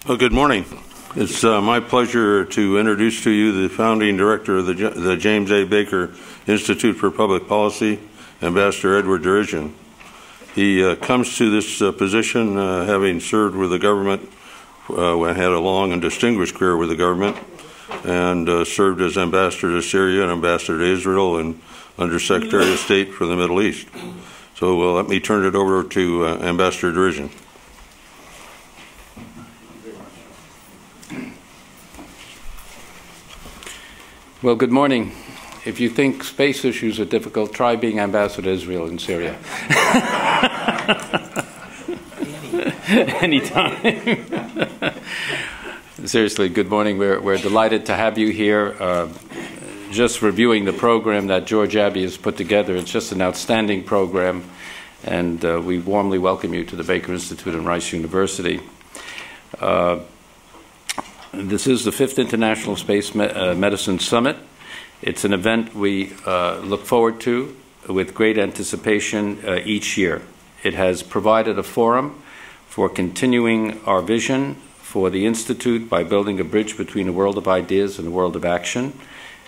Well, good morning. It's my pleasure to introduce to you the founding director of the James A. Baker Institute for Public Policy, Ambassador Edward Derision. He comes to this position having served with the government, had a long and distinguished career with the government, and served as ambassador to Syria and ambassador to Israel and Undersecretary of State for the Middle East. So let me turn it over to Ambassador Derision. Well, good morning. If you think space issues are difficult, try being ambassador to Israel and Syria. Anytime. Seriously, good morning. We're delighted to have you here. Just reviewing the program that George Abbey has put together, it's just an outstanding program, and we warmly welcome you to the Baker Institute and Rice University. This is the 5th International Space Medicine Summit. It's an event we look forward to with great anticipation each year. It has provided a forum for continuing our vision for the Institute by building a bridge between a world of ideas and a world of action,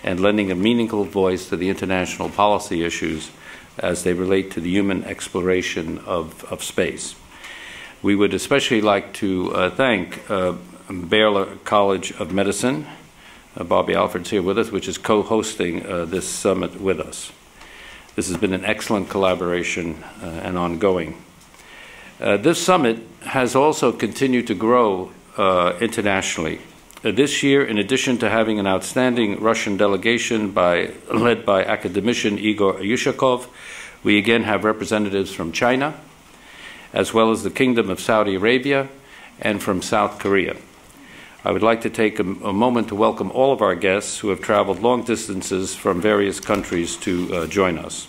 and lending a meaningful voice to the international policy issues as they relate to the human exploration of space. We would especially like to thank Baylor College of Medicine, Bobby Alford's here with us, which is co-hosting this summit with us. This has been an excellent collaboration and ongoing. This summit has also continued to grow internationally. This year, in addition to having an outstanding Russian delegation led by academician Igor Yushakov, we again have representatives from China, as well as the Kingdom of Saudi Arabia, and from South Korea. I would like to take a moment to welcome all of our guests who have traveled long distances from various countries to join us.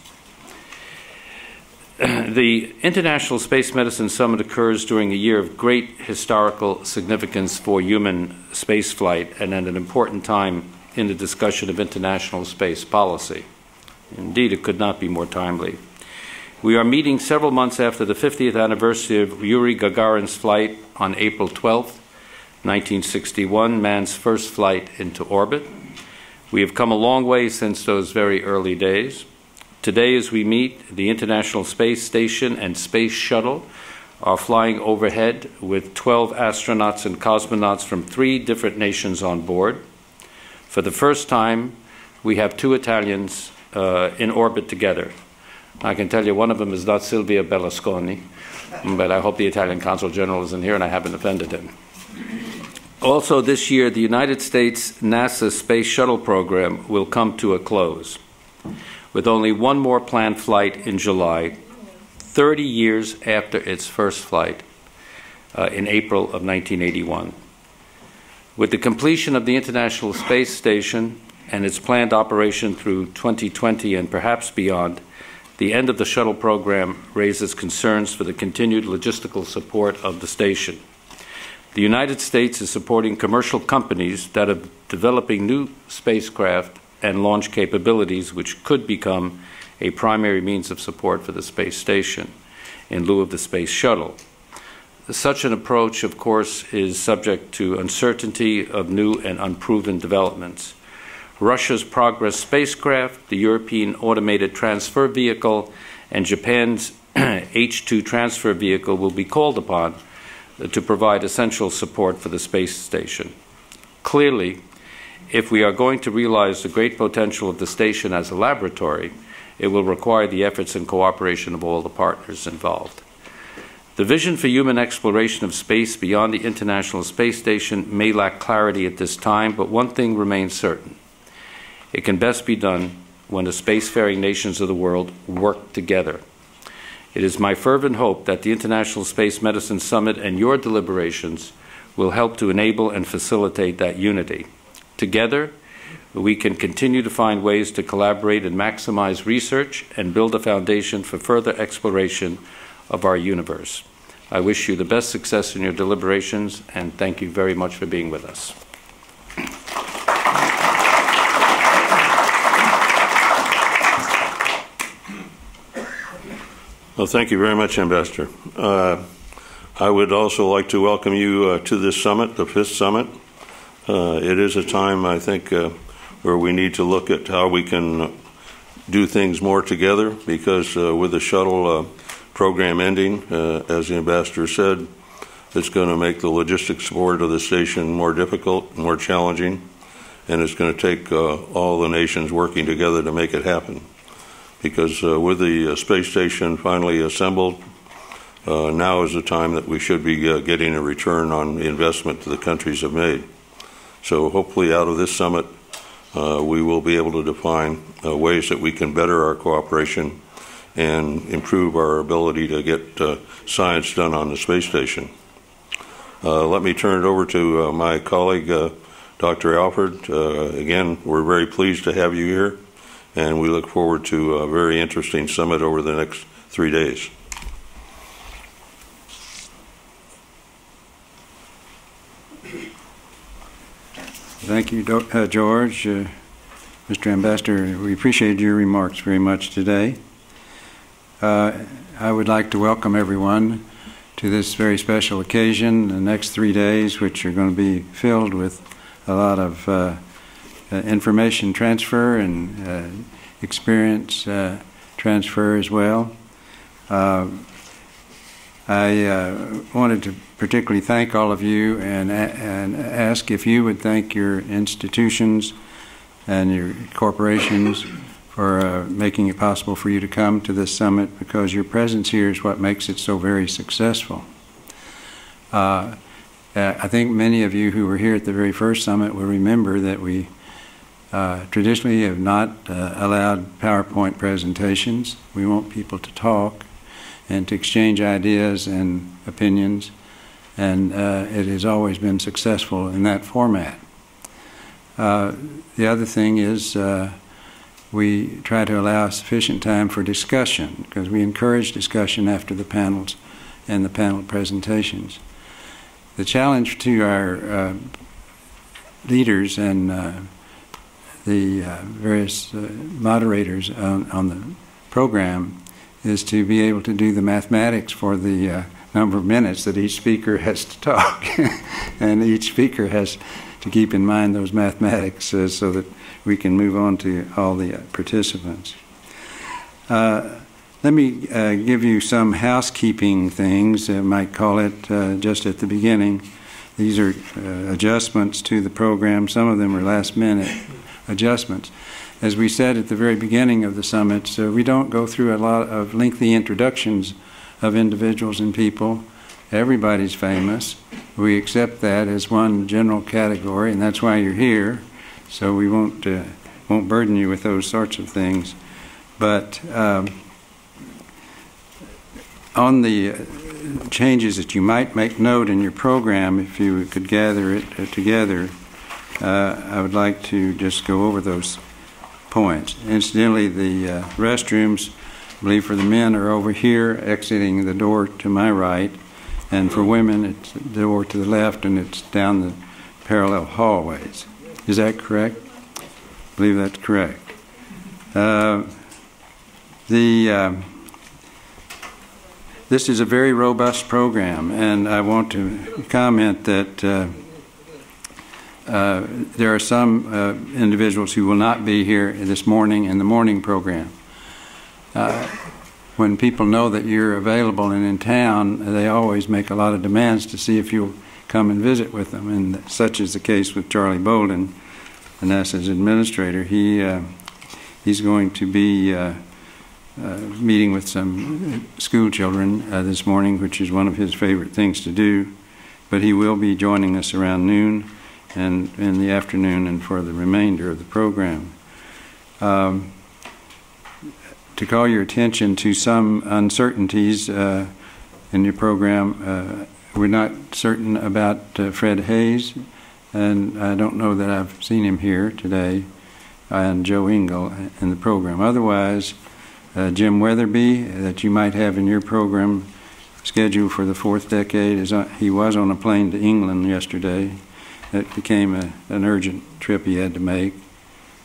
The International Space Medicine Summit occurs during a year of great historical significance for human spaceflight and at an important time in the discussion of international space policy. Indeed, it could not be more timely. We are meeting several months after the 50th anniversary of Yuri Gagarin's flight on April 12th, 1961, man's first flight into orbit. We have come a long way since those very early days. Today, as we meet, the International Space Station and Space Shuttle are flying overhead with 12 astronauts and cosmonauts from 3 different nations on board. For the first time, we have 2 Italians in orbit together. I can tell you one of them is not Silvio Berlusconi, but I hope the Italian Consul General isn't here and I haven't offended him. Also this year, the United States NASA Space Shuttle program will come to a close, with only one more planned flight in July, 30 years after its first flight in April of 1981. With the completion of the International Space Station and its planned operation through 2020 and perhaps beyond, the end of the shuttle program raises concerns for the continued logistical support of the station. The United States is supporting commercial companies that are developing new spacecraft and launch capabilities which could become a primary means of support for the space station in lieu of the space shuttle. Such an approach, of course, is subject to uncertainty of new and unproven developments. Russia's Progress spacecraft, the European Automated Transfer Vehicle, and Japan's H-2 transfer vehicle will be called upon to provide essential support for the space station. Clearly, if we are going to realize the great potential of the station as a laboratory, it will require the efforts and cooperation of all the partners involved. The vision for human exploration of space beyond the International Space Station may lack clarity at this time, but one thing remains certain. It can best be done when the spacefaring nations of the world work together. It is my fervent hope that the International Space Medicine Summit and your deliberations will help to enable and facilitate that unity. Together, we can continue to find ways to collaborate and maximize research and build a foundation for further exploration of our universe. I wish you the best success in your deliberations, and thank you very much for being with us. Well, thank you very much, Ambassador. I would also like to welcome you to this summit, the 5th summit. It is a time, I think, where we need to look at how we can do things more together, because with the shuttle program ending, as the ambassador said, it's going to make the logistics support of the station more difficult, more challenging, and it's going to take all the nations working together to make it happen. Because with the space station finally assembled, now is the time that we should be getting a return on the investment that the countries have made. So hopefully out of this summit, we will be able to define ways that we can better our cooperation and improve our ability to get science done on the space station. Let me turn it over to my colleague, Dr. Alford. Again, we're very pleased to have you here, and we look forward to a very interesting summit over the next 3 days. Thank you, George. Mr. Ambassador, we appreciate your remarks very much today. I would like to welcome everyone to this very special occasion, the next 3 days, which are going to be filled with a lot of information transfer and experience transfer as well. I wanted to particularly thank all of you and ask if you would thank your institutions and your corporations for making it possible for you to come to this summit, because your presence here is what makes it so very successful. I think many of you who were here at the very first summit will remember that we traditionally have not allowed PowerPoint presentations. We want people to talk and to exchange ideas and opinions, and it has always been successful in that format. The other thing is we try to allow sufficient time for discussion, because we encourage discussion after the panels and the panel presentations. The challenge to our leaders and the various moderators on the program is to be able to do the mathematics for the number of minutes that each speaker has to talk. And each speaker has to keep in mind those mathematics so that we can move on to all the participants. Let me give you some housekeeping things, I might call it, just at the beginning. These are adjustments to the program. Some of them are last-minute adjustments. As we said at the very beginning of the summit, we don't go through a lot of lengthy introductions of individuals and people. Everybody's famous. We accept that as one general category, and that's why you're here. So we won't burden you with those sorts of things. But on the changes that you might make note in your program, if you could gather it together, I would like to just go over those points. Incidentally, the restrooms, I believe for the men, are over here, exiting the door to my right, and for women, it's the door to the left, and it's down the parallel hallways. Is that correct? I believe that's correct. This is a very robust program, and I want to comment that there are some individuals who will not be here this morning in the morning program. When people know that you're available and in town, they always make a lot of demands to see if you'll come and visit with them, and such is the case with Charlie Bolden, NASA's administrator. He's going to be meeting with some school children this morning, which is one of his favorite things to do, but he will be joining us around noon and in the afternoon and for the remainder of the program. To call your attention to some uncertainties in your program, we're not certain about Fred Hayes, and I don't know that I've seen him here today, and Joe Engel in the program. Otherwise, Jim Weatherby, that you might have in your program scheduled for the 4th decade, he was on a plane to England yesterday. It became an urgent trip he had to make,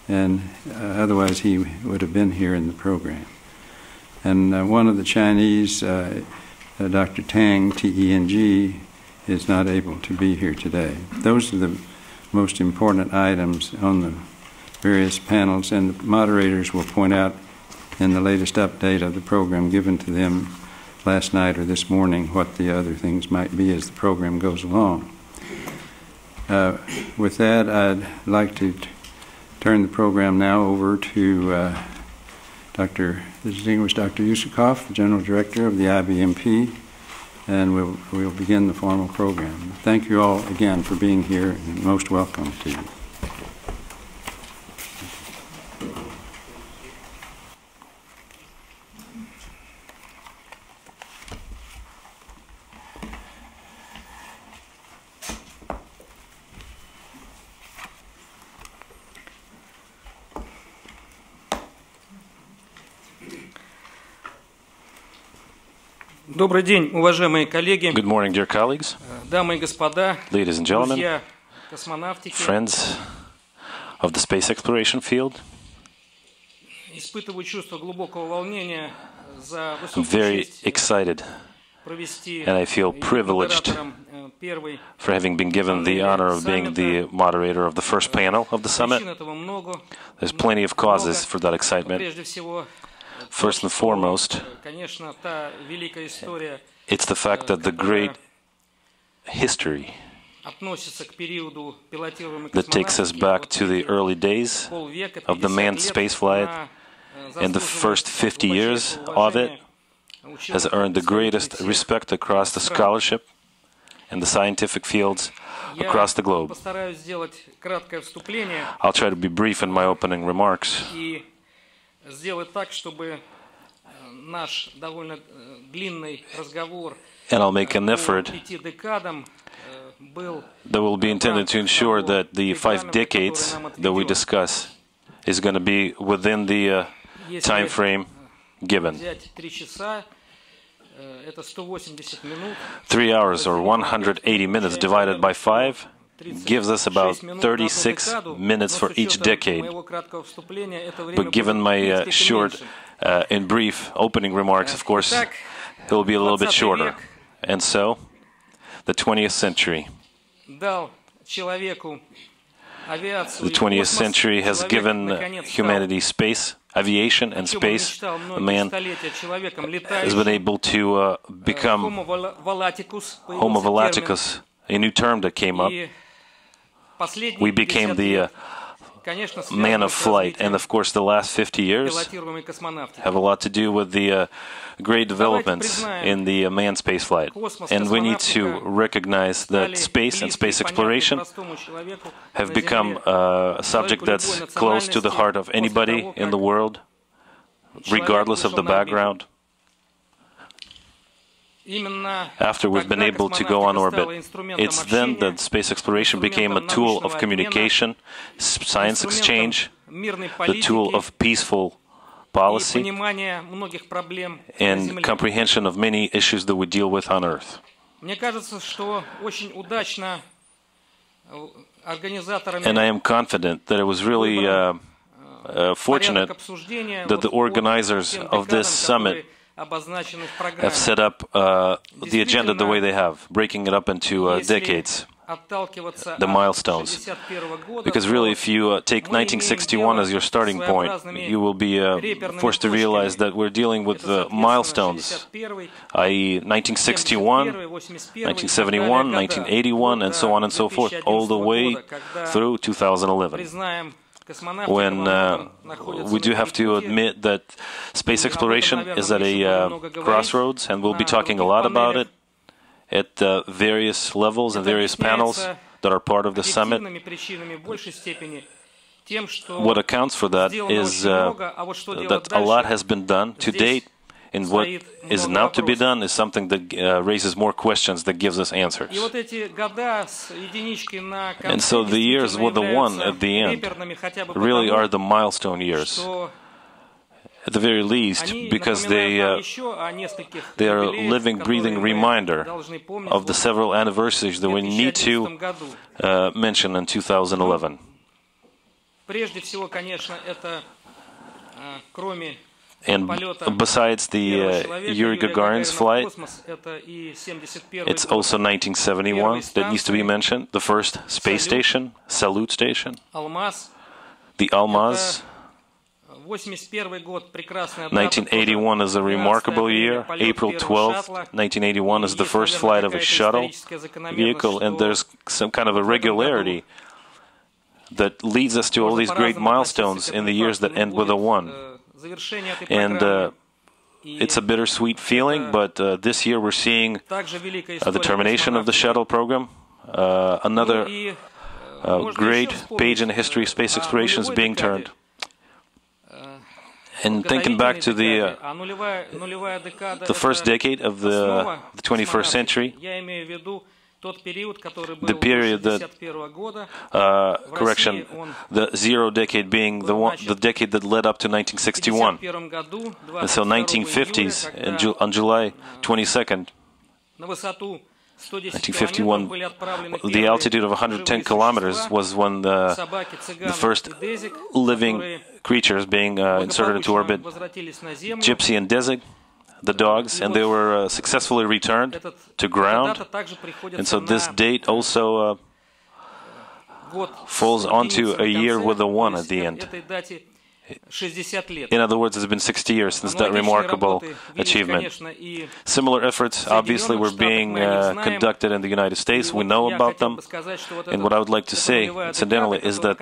and otherwise he would have been here in the program. And one of the Chinese Dr. Tang, T-E-N-G, is not able to be here today. Those are the most important items on the various panels, and the moderators will point out in the latest update of the program given to them last night or this morning what the other things might be as the program goes along. With that, I'd like to turn the program now over to the distinguished Dr. Yusukov, the General Director of the IBMP, and we'll begin the formal program. Thank you all again for being here, and most welcome to you. Добрый день, уважаемые коллеги. Good morning, dear colleagues, дамы и господа, ladies and gentlemen, друзья космонавтики. friends of the space exploration field. Испытываю чувство глубокого волнения за I'm very высокую честь excited провести and I feel privileged первый. for having been given the honor of being the moderator of the first panel of the summit. Причин этого много. There's plenty of causes for that excitement. Прежде всего, First and foremost, конечно, та великая история it's the fact that the great history относится к периоду пилотируемой that takes us back to the early days of the manned spaceflight and the first 50 years of it has earned the greatest respect across the scholarship and the scientific fields across the globe. Постараюсь сделать краткое вступление. I'll try to be brief in my opening remarks. Сделать так, чтобы наш довольно длинный разговор And I'll make an effort пяти декадам был that will be intended to ensure that the 5 decades that we discuss is going to be within the time frame given. взять 3 часа, это 180 минут. 3 hours or 180 minutes divided by 5 gives us about 36 minutes for each decade. But given my short and brief opening remarks, of course, it will be a little bit shorter. And so, the 20th century. The 20th century has given humanity space, aviation and space. Man has been able to become Homo volatikus, a new term that came up. We became the man of flight, and of course the last 50 years have a lot to do with the great developments in the manned spaceflight. And we need to recognize that space and space exploration have become a subject that's close to the heart of anybody in the world, regardless of the background. After we've been able to go on orbit, it's then that space exploration became a tool of communication, science exchange, the tool of peaceful policy, and comprehension of many issues that we deal with on Earth. And I am confident that it was really fortunate that the organizers of this summit have set up the agenda the way they have, breaking it up into decades, the milestones. Because really, if you take 1961 as your starting point, you will be forced to realize that we're dealing with milestones, i.e. 1961, 1971, 1981, and so on and so forth, all the way through 2011. When we do have to admit that space exploration is at a crossroads, and we'll be talking a lot about it at various levels and various panels that are part of the summit. What accounts for that is that a lot has been done to date, and what is now to be done is something that raises more questions than gives us answers. And so the years with the 1 at the end really are the milestone years, at the very least, because they are a living, breathing reminder of the several anniversaries that we need to mention in 2011. And besides the Yuri Gagarin's flight, it's also 1971 that needs to be mentioned. The first space station, Salute Station, the Almaz. 1981 is a remarkable year. April 12th, 1981 is the first flight of a shuttle vehicle, and there's some kind of a regularity that leads us to all these great milestones in the years that end with a 1. And it's a bittersweet feeling, but this year we're seeing the termination of the Shuttle program. Another great page in the history of space exploration is being turned. And thinking back to the first decade of the 21st century, the period that, the zero decade being the decade that led up to 1961. And so 1950s, on July 22nd, 1951, the altitude of 110 kilometers was when the first living creatures being inserted into orbit, Gypsy and Dezig, the dogs, and they were successfully returned to ground. And so this date also falls onto a year with a 1 at the end. In other words, it's been 60 years since that remarkable achievement. Similar efforts, obviously, were being conducted in the United States. We know about them. And what I would like to say, incidentally, is that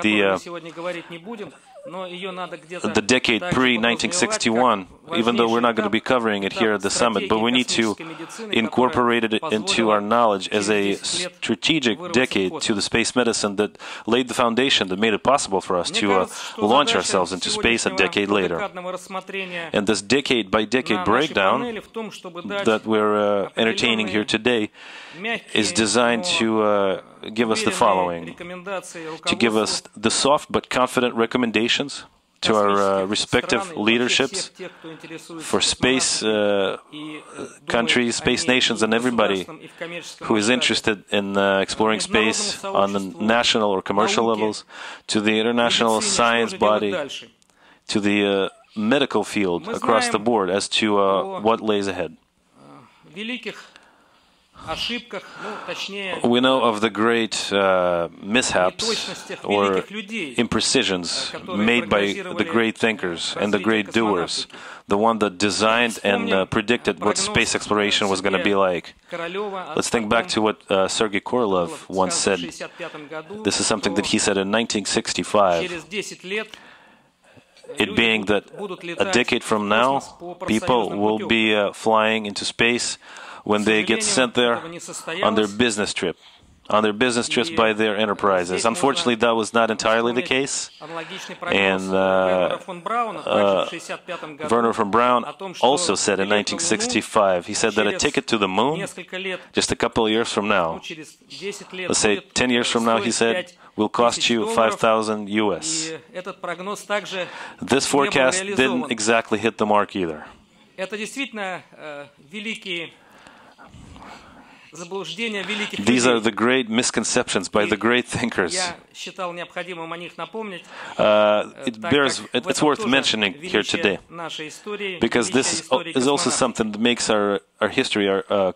the decade pre-1961, even though we're not going to be covering it here at the summit, but we need to incorporate it into our knowledge as a strategic decade to the space medicine that laid the foundation, that made it possible for us to launch ourselves into space a decade later. And this decade-by-decade breakdown that we're entertaining here today is designed to give us the following, to give us the soft but confident recommendations to our respective leaderships for space countries, space nations, and everybody who is interested in exploring space on the national or commercial levels, to the international science body, to the medical field across the board as to what lays ahead. We know of the great mishaps or imprecisions made by the great thinkers and the great doers, the one that designed and predicted what space exploration was going to be like. Let's think back to what Sergei Korolev once said. This is something that he said in 1965. It being that a decade from now, people will be flying into space when they get sent there on their business trip, by their enterprises. Unfortunately, that was not entirely the case. And Werner von Braun also said in 1965, he said that a ticket to the moon, just a couple of years from now, let's say 10 years from now, he said, will cost you $5,000 US. This forecast didn't exactly hit the mark either. These are the great misconceptions by the great thinkers. It's worth mentioning here today, because this is also something that makes our history, our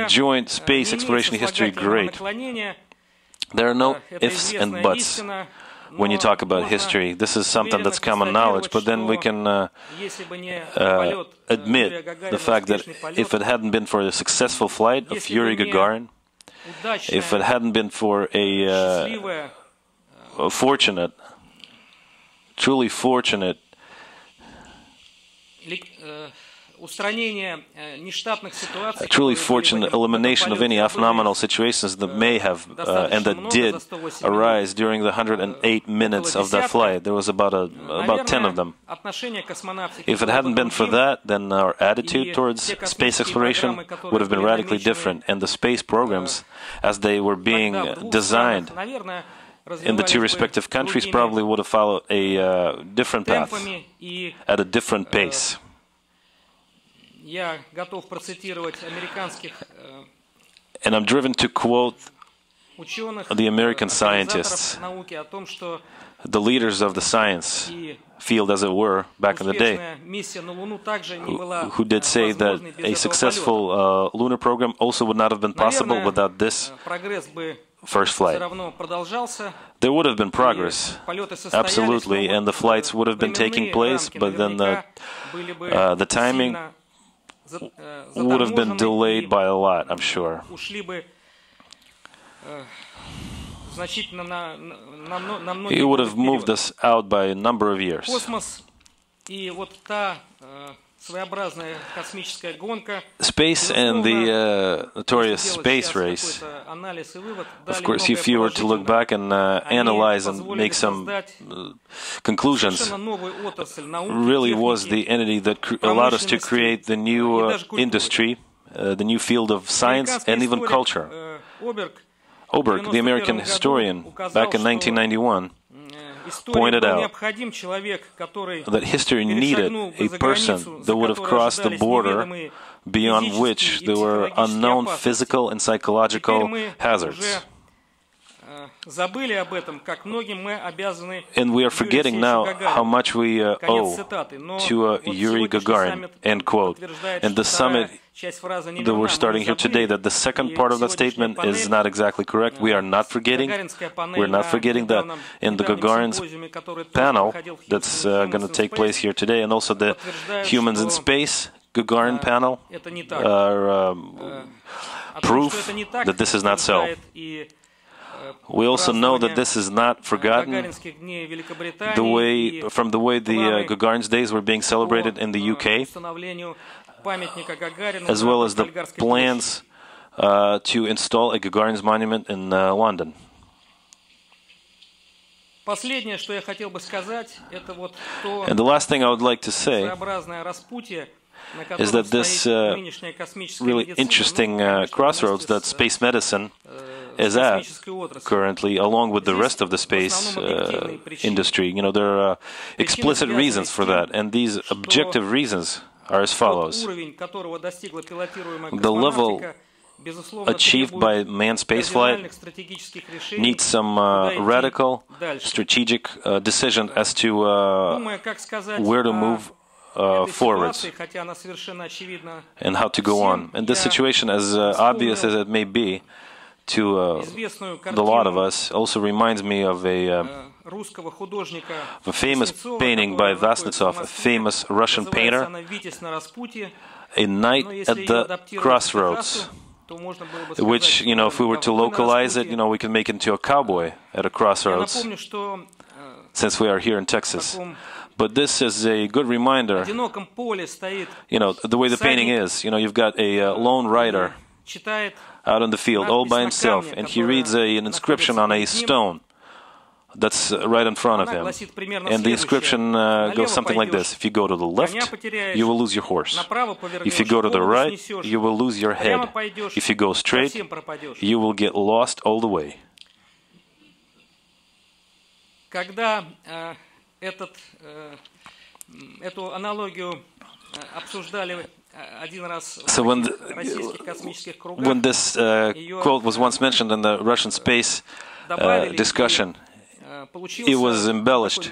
joint space exploration history great. There are no ifs and buts when you talk about history. This is something that's common knowledge, but then we can admit the fact that if it hadn't been for the successful flight of Yuri Gagarin, if it hadn't been for a fortunate, truly fortunate elimination of any abnormal situations that may have and that did arise during the 108 minutes of that flight. There was about 10 of them. If it hadn't been for that, then our attitude towards space exploration would have been radically different, and the space programs, as they were being designed in the two respective countries, probably would have followed a different path at a different pace. And I'm driven to quote the American scientists, the leaders of the science field, as it were, back in the day, who did say that a successful lunar program also would not have been possible without this first flight. There would have been progress, absolutely, and the flights would have been taking place, but then the timing would have been delayed by a lot, I'm sure. It would have moved us out by a number of years. Space and the notorious space race, of course, if you were to look back and analyze and make some conclusions, really was the entity that allowed us to create the new industry, the new field of science and even culture. Oberg, the American historian, back in 1991, pointed out that history needed a person that would have crossed the border beyond which there were unknown physical and psychological hazards. And we are forgetting now how much we owe to Yuri Gagarin, end quote. And the summit that we're starting here today, that the second part of that statement is not exactly correct. We are not forgetting. We're not forgetting that in the Gagarin's panel that's going to take place here today, and also the Humans in Space Gagarin panel are proof that this is not so. We also know that this is not forgotten from the way the Gagarin's days were being celebrated in the UK, as well as the plans to install a Gagarin's monument in London. And the last thing I would like to say is that this really interesting crossroads that space medicine is at currently, along with the rest of the space industry, you know, there are explicit reasons for that, and these objective reasons are as follows. The level achieved by manned spaceflight needs some radical strategic decision as to where to move forwards and how to go on. And this situation, as obvious as it may be to the lot of us, also reminds me of a famous painting by Vasnetsov, a famous Russian painter, A Night at the Crossroads, which, you know, if we were to localize it, you know, we could make it into a cowboy at a crossroads, since we are here in Texas. But this is a good reminder, you know, the way the painting is. You know, you've got a lone rider out in the field all by himself, and he reads an inscription on a stone that's right in front of him. And the inscription goes something like this: if you go to the left, you will lose your horse. If you go to the right, you will lose your head. If you go straight, you will get lost all the way. So when this quote was once mentioned in the Russian space discussion, it was embellished,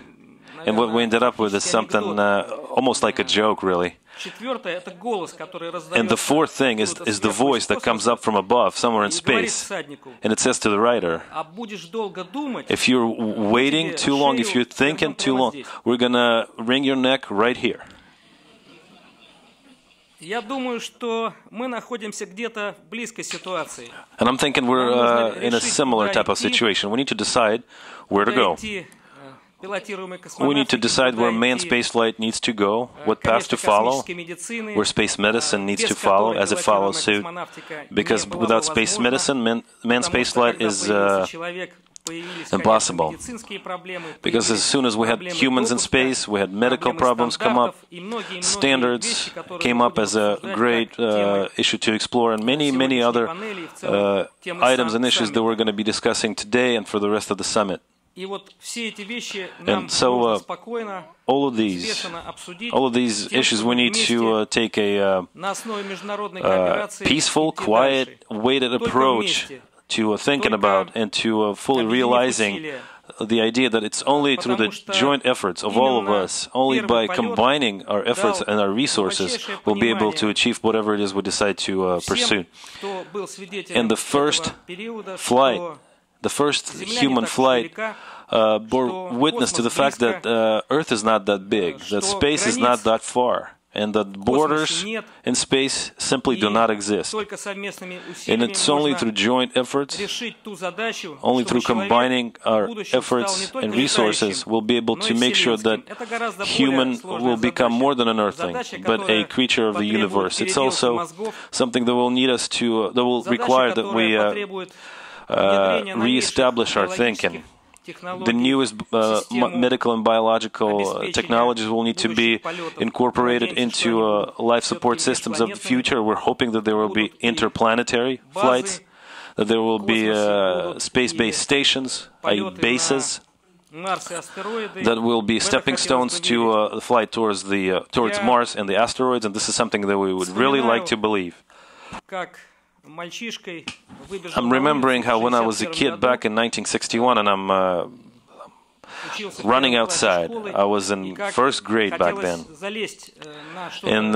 and what we ended up with is something almost like a joke, really. And the fourth thing is the voice that comes up from above, somewhere in space, and it says to the writer, if you're waiting too long, if you're thinking too long, we're going to wring your neck right here. And I'm thinking we're in a similar type of situation. We need to decide where to go. We need to decide where manned spaceflight needs to go, what path to follow, where space medicine needs to follow as it follows suit. Because without space medicine, manned spaceflight is impossible. Because as soon as we had humans in space, we had medical problems come up, standards came up as a great issue to explore, and many, many other items and issues that we're going to be discussing today and for the rest of the summit. And so all of these issues, we need to take a peaceful, quiet, weighted approach to thinking about and to fully realizing the idea that it's only through the joint efforts of all of us, only by combining our efforts and our resources, we'll be able to achieve whatever it is we decide to pursue. And the first flight, the first human flight, bore witness to the fact that Earth is not that big, that space is not that far, and that borders in space simply do not exist. And it's only through joint efforts, only through combining our efforts and resources, we'll be able to make sure that human will become more than an earthling, but a creature of the universe. It's also something that will need us to, that will require that we re-establish our thinking. The newest medical and biological technologies will need to be incorporated into life support systems of the future. We're hoping that there will be interplanetary flights, that there will be space-based stations, bases, that will be stepping stones to the flight towards Mars and the asteroids, and this is something that we would really like to believe. I'm remembering how when I was a kid back in 1961 and I'm running outside, I was in first grade back then, and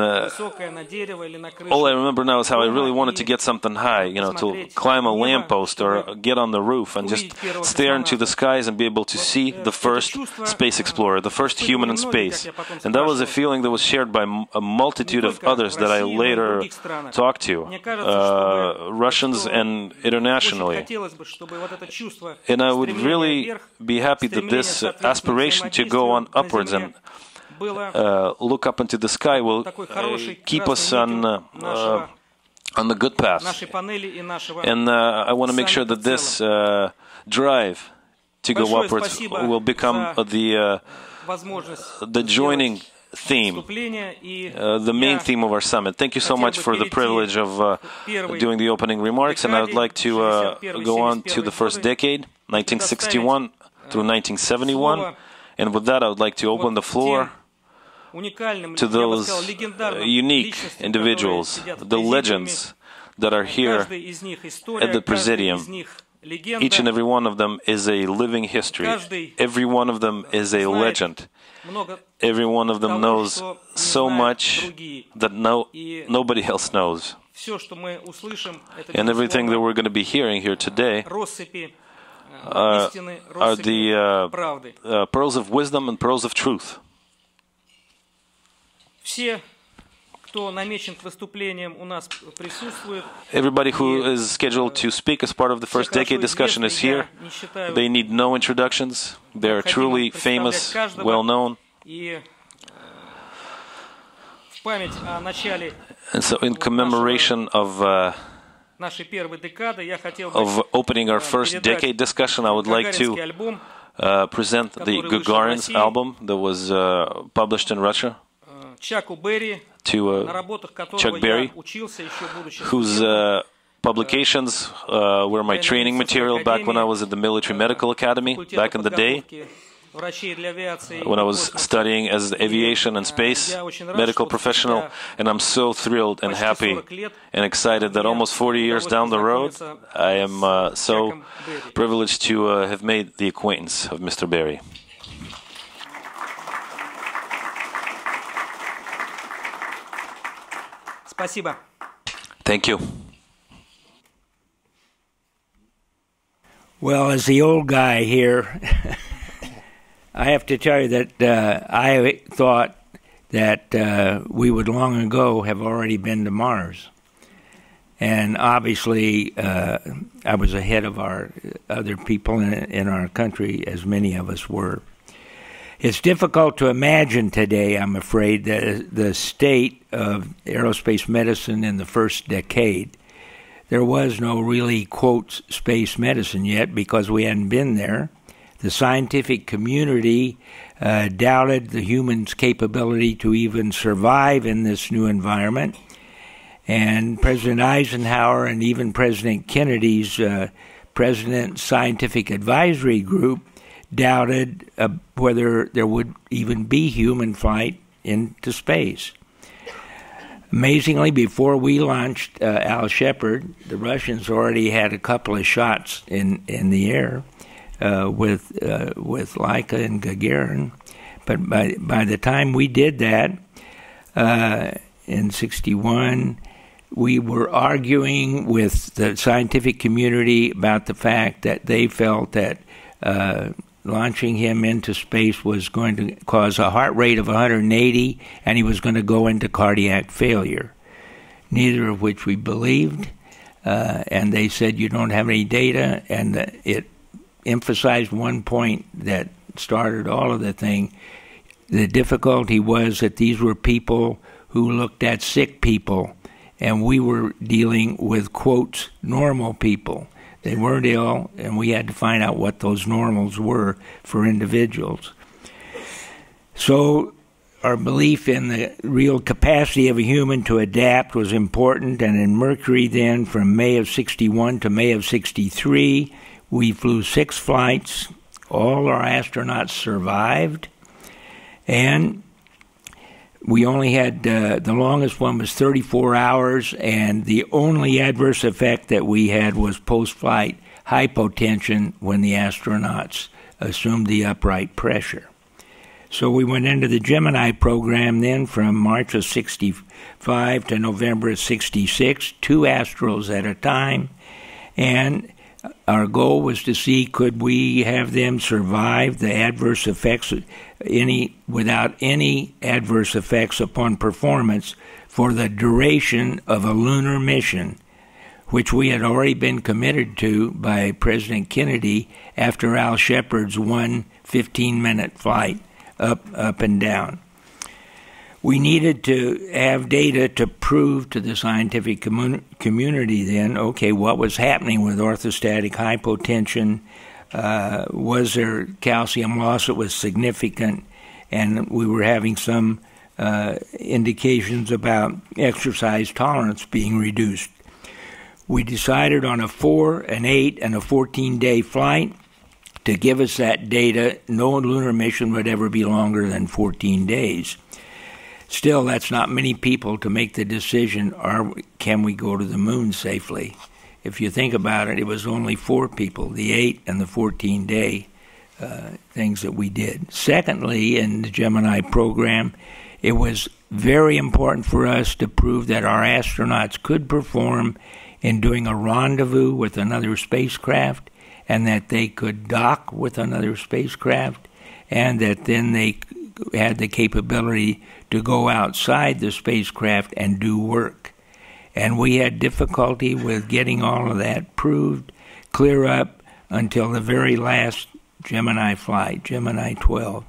all I remember now is how I really wanted to get something high, you know, to climb a lamppost or get on the roof and just stare into the skies and be able to see the first space explorer, the first human in space. And that was a feeling that was shared by a multitude of others that I later talked to, Russians and internationally. And I would really be happy that this aspiration to go on upwards and look up into the sky will keep us on the good path. And I want to make sure that this drive to go upwards will become the joining theme, the main theme of our summit. Thank you so much for the privilege of doing the opening remarks, and I would like to go on to the first decade, 1961 through 1971, and with that I would like to open the floor to those unique individuals, the legends that are here at the Presidium. Each and every one of them is a living history. Every one of them is a legend. Every one of them knows so much that nobody else knows. And everything that we're going to be hearing here today are the pearls of wisdom and pearls of truth. Everybody who is scheduled to speak as part of the first decade discussion is here. They need no introductions. They are truly famous, well-known. And so in commemoration of opening our first decade discussion, I would like to present the Gagarin's album that was published in Russia to Chuck Berry, whose publications were my training material back when I was at the Military Medical Academy, back in the day, when I was studying as an aviation and space medical professional. And I'm so thrilled and happy and excited that almost 40 years down the road, I am so privileged to have made the acquaintance of Mr. Berry. Thank you. Well, as the old guy here, I have to tell you that I thought that we would long ago have already been to Mars. And obviously, I was ahead of our other people in our country, as many of us were. It's difficult to imagine today, I'm afraid, the state of aerospace medicine in the first decade. There was no really, quote, space medicine yet because we hadn't been there. The scientific community doubted the human's capability to even survive in this new environment. And President Eisenhower and even President Kennedy's President Scientific Advisory Group doubted whether there would even be human flight into space. Amazingly, before we launched Al Shepard, the Russians already had a couple of shots in the air with Laika and Gagarin. But by the time we did that in '61, we were arguing with the scientific community about the fact that they felt that launching him into space was going to cause a heart rate of 180, and he was going to go into cardiac failure, neither of which we believed. And they said, you don't have any data, and it emphasized one point that started all of the thing. The difficulty was that these were people who looked at sick people, and we were dealing with, quotes, normal people. They weren't ill, and we had to find out what those normals were for individuals. So our belief in the real capacity of a human to adapt was important, and in Mercury then, from May of '61 to May of '63, we flew 6 flights. All our astronauts survived, and we only had, the longest one was 34 hours, and the only adverse effect that we had was post-flight hypotension when the astronauts assumed the upright pressure. So we went into the Gemini program then from March of '65 to November of '66, 2 Astros at a time, and our goal was to see could we have them survive the adverse effects without any adverse effects upon performance for the duration of a lunar mission, which we had already been committed to by President Kennedy after Al Shepard's one 15-minute flight up and down. We needed to have data to prove to the scientific community then, okay, what was happening with orthostatic hypotension? Was there calcium loss that was significant? And we were having some indications about exercise tolerance being reduced. We decided on a 4, an 8, and a 14-day flight to give us that data. No lunar mission would ever be longer than 14 days. Still, that's not many people to make the decision, can we go to the moon safely? If you think about it, it was only 4 people, the 8 and the 14-day things that we did. Secondly, in the Gemini program, it was very important for us to prove that our astronauts could perform in doing a rendezvous with another spacecraft, and that they could dock with another spacecraft, and that then they had the capability to go outside the spacecraft and do work. And we had difficulty with getting all of that proved clear up until the very last Gemini flight, Gemini 12,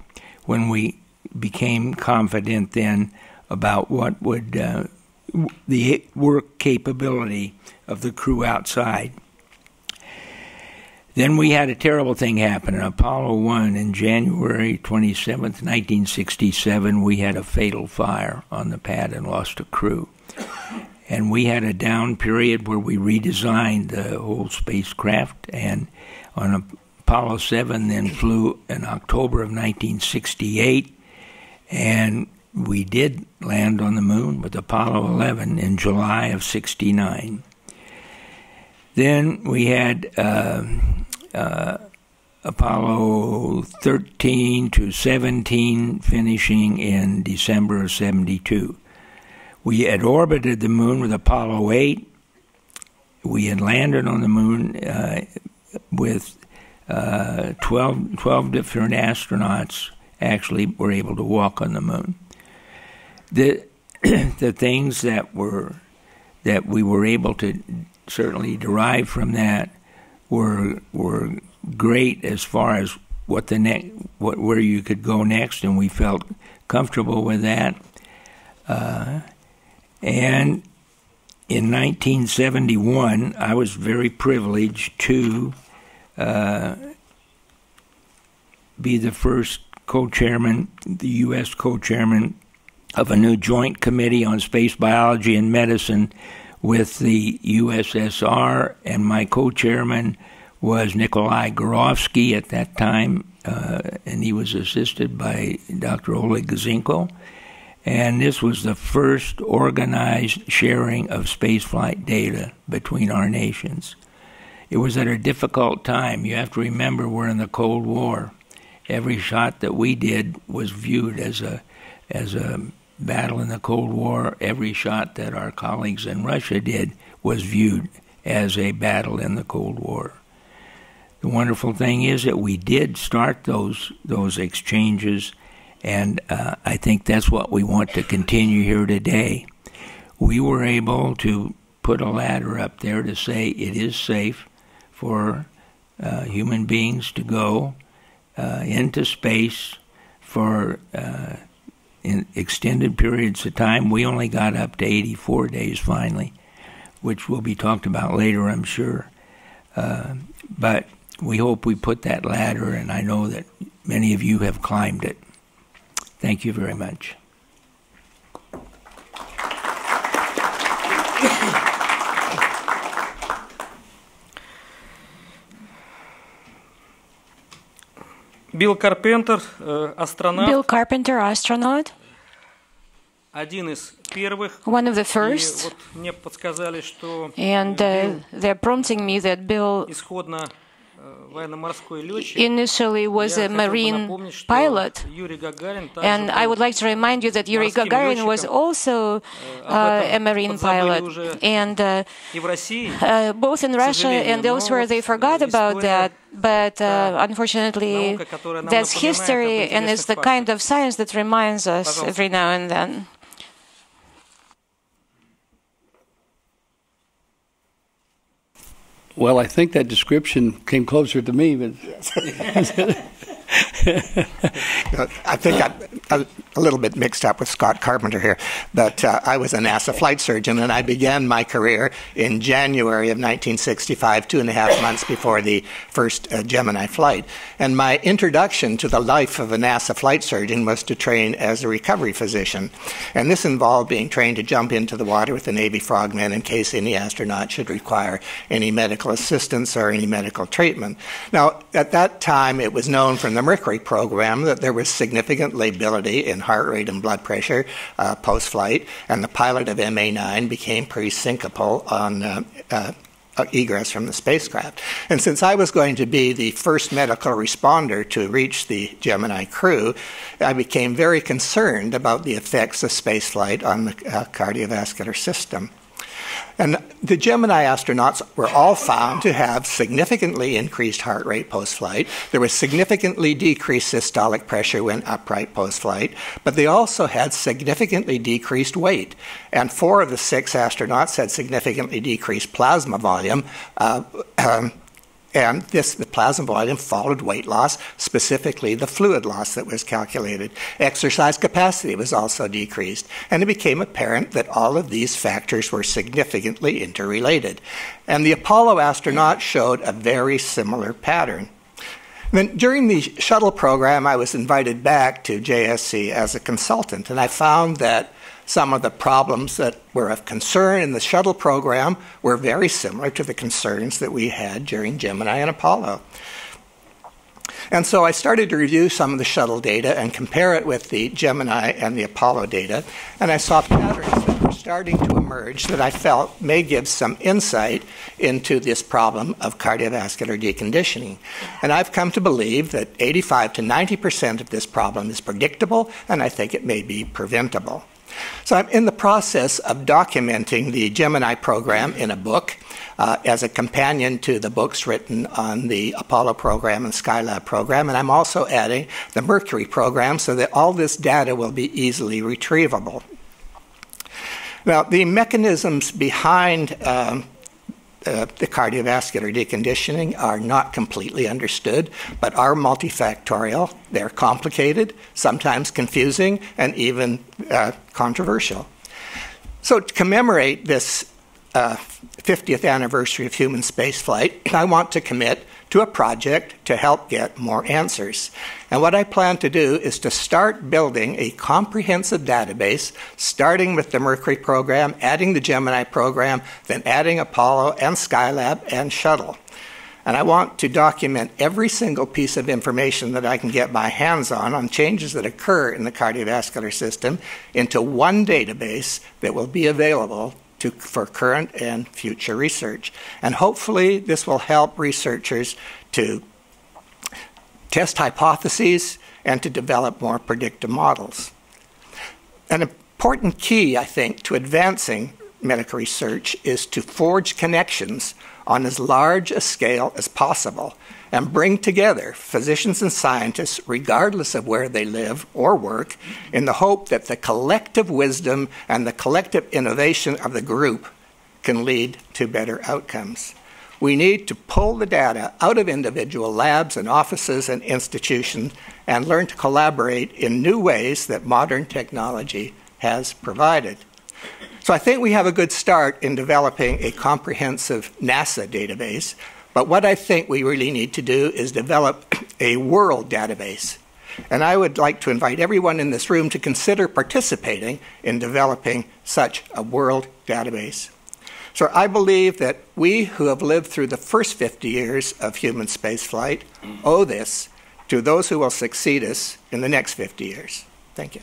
when we became confident then about what would the work capability of the crew outside. Then we had a terrible thing happen. In Apollo 1, in January 27th, 1967, we had a fatal fire on the pad and lost a crew. And we had a down period where we redesigned the whole spacecraft, and on Apollo 7 then flew in October of 1968, and we did land on the moon with Apollo 11 in July of '69. Then we had Apollo 13 to 17 finishing in December of '72. We had orbited the moon with Apollo 8. We had landed on the moon with 12 different astronauts actually were able to walk on the moon. The things that we were able to certainly derive from that were great as far as where you could go next, and we felt comfortable with that. And in 1971, I was very privileged to be the first co-chairman, the U.S. co-chairman of a new joint committee on space biology and medicine with the USSR, and my co-chairman was Nikolai Gorovsky at that time, and he was assisted by Dr. Oleg Gazinko. And this was the first organized sharing of spaceflight data between our nations. It was at a difficult time. You have to remember we're in the Cold War. Every shot that we did was viewed as a battle in the Cold War. Every shot that our colleagues in Russia did was viewed as a battle in the Cold War. The wonderful thing is that we did start those exchanges, and I think that's what we want to continue here today. We were able to put a ladder up there to say it is safe for human beings to go into space for in extended periods of time. We only got up to 84 days finally, which will be talked about later, I'm sure. But we hope we put that ladder, and I know that many of you have climbed it. Thank you very much. Bill Carpenter, astronaut. One of the first. And they're prompting me that Bill initially was a marine pilot. And I would like to remind you that Yuri Gagarin was also a marine pilot. And both in Russia and elsewhere, they forgot about that. But unfortunately, that's history, and it's the kind of science that reminds us every now and then. Well, I think that description came closer to me, but I think I'm a little bit mixed up with Scott Carpenter here, but I was a NASA flight surgeon, and I began my career in January of 1965, 2.5 months before the first Gemini flight. And my introduction to the life of a NASA flight surgeon was to train as a recovery physician. And this involved being trained to jump into the water with the Navy frogmen in case any astronaut should require any medical assistance or any medical treatment. Now, at that time, it was known from the Mercury program that there was significant lability in heart rate and blood pressure post-flight, and the pilot of MA9 became pre-syncopal on egress from the spacecraft. And since I was going to be the first medical responder to reach the Gemini crew, I became very concerned about the effects of spaceflight on the cardiovascular system. And the Gemini astronauts were all found to have significantly increased heart rate post-flight. There was significantly decreased systolic pressure when upright post-flight, but they also had significantly decreased weight. And 4 of the 6 astronauts had significantly decreased plasma volume, and the plasma volume followed weight loss, specifically the fluid loss that was calculated. Exercise capacity was also decreased, and it became apparent that all of these factors were significantly interrelated. And the Apollo astronauts showed a very similar pattern. Then during the Shuttle program, I was invited back to JSC as a consultant, and I found that some of the problems that were of concern in the Shuttle program were very similar to the concerns that we had during Gemini and Apollo. And so I started to review some of the Shuttle data and compare it with the Gemini and the Apollo data, and I saw patterns that were starting to emerge that I felt may give some insight into this problem of cardiovascular deconditioning. And I've come to believe that 85 to 90% of this problem is predictable, and I think it may be preventable. So I'm in the process of documenting the Gemini program in a book as a companion to the books written on the Apollo program and Skylab program, and I'm also adding the Mercury program so that all this data will be easily retrievable. Now, the mechanisms behind the cardiovascular deconditioning are not completely understood, but are multifactorial. They're complicated, sometimes confusing, and even controversial. So to commemorate this 50th anniversary of human spaceflight, I want to commit to a project to help get more answers. And what I plan to do is to start building a comprehensive database, starting with the Mercury program, adding the Gemini program, then adding Apollo and Skylab and Shuttle. And I want to document every single piece of information that I can get my hands on changes that occur in the cardiovascular system into one database that will be available for current and future research. And hopefully this will help researchers to test hypotheses and to develop more predictive models. An important key, I think, to advancing medical research is to forge connections on as large a scale as possible and bring together physicians and scientists, regardless of where they live or work, in the hope that the collective wisdom and the collective innovation of the group can lead to better outcomes. We need to pull the data out of individual labs and offices and institutions and learn to collaborate in new ways that modern technology has provided. So I think we have a good start in developing a comprehensive NASA database, but what I think we really need to do is develop a world database. And I would like to invite everyone in this room to consider participating in developing such a world database. So I believe that we who have lived through the first 50 years of human spaceflight owe this to those who will succeed us in the next 50 years. Thank you.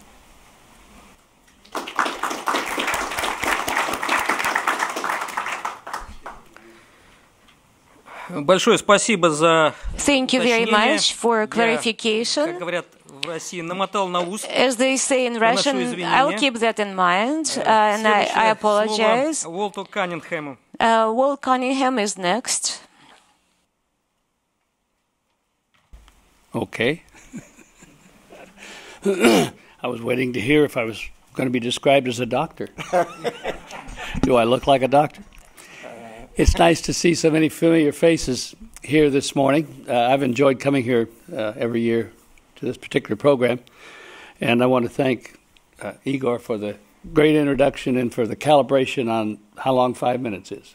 Большое спасибо за Thank you very much for clarification. Как говорят в России, намотал на ус. As they say in Russian, I'll keep that in mind, and I apologize. Уолту Каннингему. Walt Cunningham is next. Okay. I was waiting to hear if I was going to be described as a doctor. Do I look like a doctor? It's nice to see so many familiar faces here this morning. I've enjoyed coming here every year to this particular program, and I want to thank Igor for the great introduction and for the calibration on how long 5 minutes is.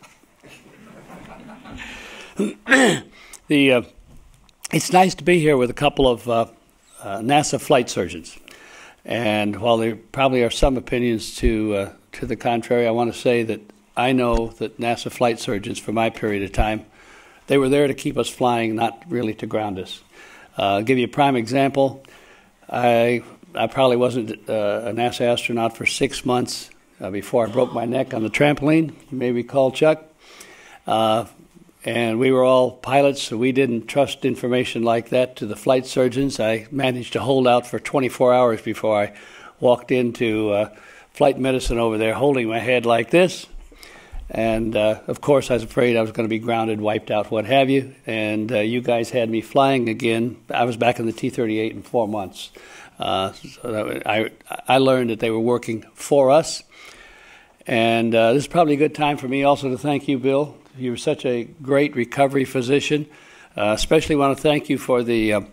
It's nice to be here with a couple of NASA flight surgeons, and while there probably are some opinions to the contrary, I want to say that I know that NASA flight surgeons, for my period of time, they were there to keep us flying, not really to ground us. I'll give you a prime example. I probably wasn't a NASA astronaut for 6 months before I broke my neck on the trampoline. You may recall, Chuck. And we were all pilots, so we didn't trust information like that to the flight surgeons. I managed to hold out for 24 hours before I walked into flight medicine over there holding my head like this. And, of course, I was afraid I was going to be grounded, wiped out, what have you. And you guys had me flying again. I was back in the T-38 in 4 months. So I learned that they were working for us. And this is probably a good time for me also to thank you, Bill. You were such a great recovery physician. Especially want to thank you for the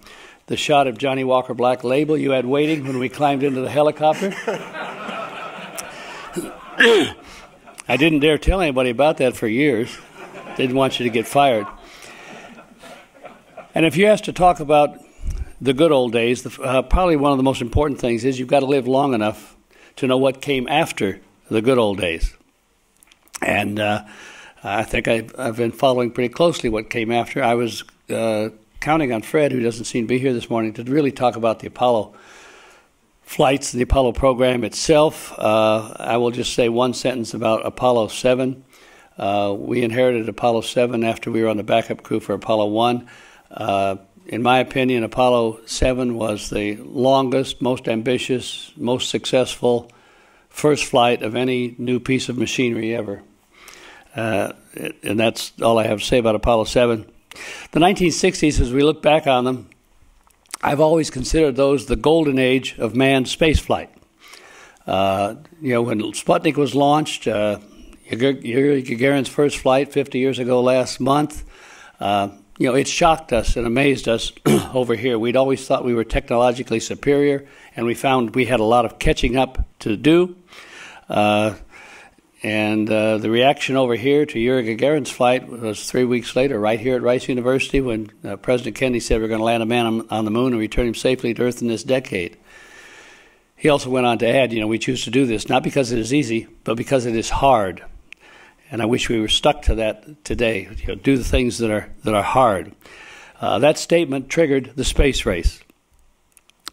shot of Johnny Walker Black label you had waiting when we climbed into the helicopter. I didn't dare tell anybody about that for years. Didn't want you to get fired. And if you asked to talk about the good old days, probably one of the most important things is you've got to live long enough to know what came after the good old days. And I think I've been following pretty closely what came after. I was counting on Fred, who doesn't seem to be here this morning, to really talk about the Apollo flights, the Apollo program itself. I will just say one sentence about Apollo 7. We inherited Apollo 7 after we were on the backup crew for Apollo 1. In my opinion, Apollo 7 was the longest, most ambitious, most successful first flight of any new piece of machinery ever. And that's all I have to say about Apollo 7. The 1960s, as we look back on them, I've always considered those the golden age of manned spaceflight. When Sputnik was launched, Yuri Gagarin's first flight 50 years ago last month, it shocked us and amazed us over here. We'd always thought we were technologically superior, and we found we had a lot of catching up to do. And the reaction over here to Yuri Gagarin's flight was 3 weeks later, right here at Rice University, when President Kennedy said we're going to land a man on the moon and return him safely to Earth in this decade. He also went on to add, we choose to do this not because it is easy, but because it is hard. And I wish we were stuck to that today. Do the things that are hard. That statement triggered the space race.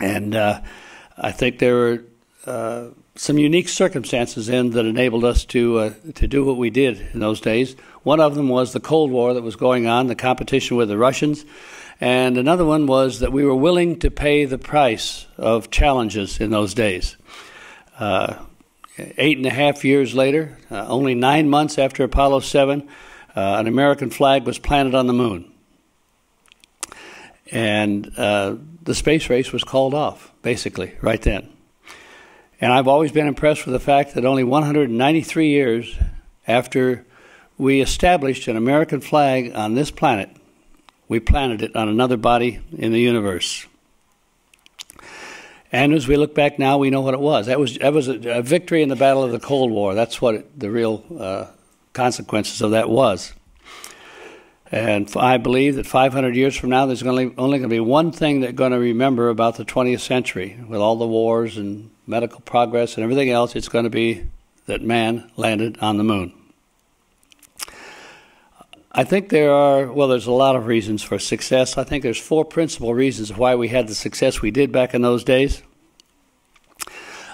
And I think there were some unique circumstances in that enabled us to do what we did in those days. One of them was the Cold War that was going on, the competition with the Russians, and another one was that we were willing to pay the price of challenges in those days. 8.5 years later, only 9 months after Apollo 7, an American flag was planted on the moon. And the space race was called off, basically, right then. And I've always been impressed with the fact that only 193 years after we established an American flag on this planet, we planted it on another body in the universe. And as we look back now, we know what it was. That was a victory in the Battle of the Cold War. That's what the real consequences of that was. And I believe that 500 years from now, there's only going to be one thing that's going to remember about the 20th century, with all the wars and medical progress and everything else. It's going to be that man landed on the moon. I think there's a lot of reasons for success. I think there's 4 principal reasons why we had the success we did back in those days.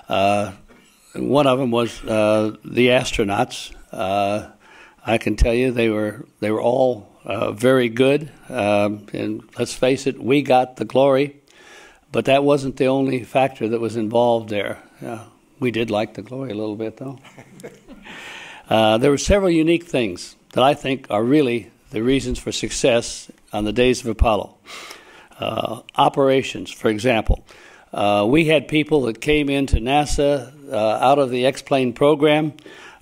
One of them was the astronauts. I can tell you they were all very good, and let's face it, we got the glory, but that wasn't the only factor that was involved there. We did like the glory a little bit, though. There were several unique things that I think are really the reasons for success on the days of Apollo. Operations, for example. We had people that came into NASA out of the X-plane program.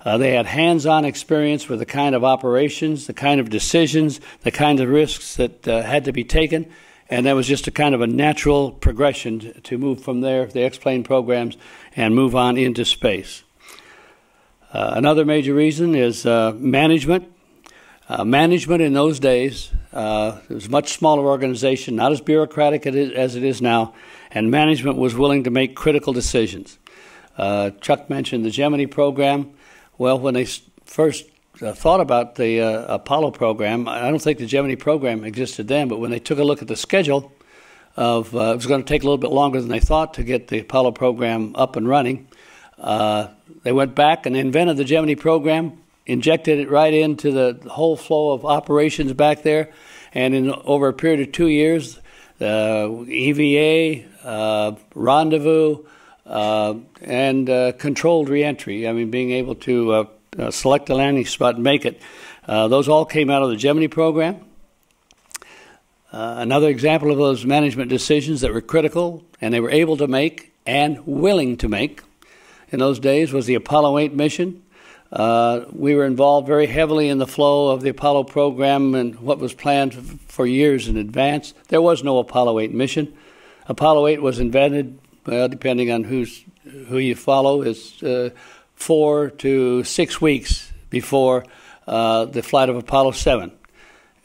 They had hands-on experience with the kind of operations, the kind of decisions, the kind of risks that had to be taken, and that was just a kind of a natural progression to move from there, the X-plane programs, and move on into space. Another major reason is management. Management in those days, it was a much smaller organization, not as bureaucratic as it is now, and management was willing to make critical decisions. Chuck mentioned the Gemini Program. Well, when they first thought about the Apollo program, I don't think the Gemini Program existed then, but when they took a look at the schedule of it was going to take a little bit longer than they thought to get the Apollo program up and running, they went back and invented the Gemini Program, injected it right into the whole flow of operations back there, and in over a period of 2 years, Evaa, rendezvous, and controlled reentry. I mean, being able to select a landing spot and make it. Those all came out of the Gemini Program. Another example of those management decisions that were critical and they were able to make and willing to make in those days was the Apollo 8 mission. We were involved very heavily in the flow of the Apollo program and what was planned for years in advance. There was no Apollo 8 mission. Apollo 8 was invented, well, depending on who you follow, is 4 to 6 weeks before the flight of Apollo 7.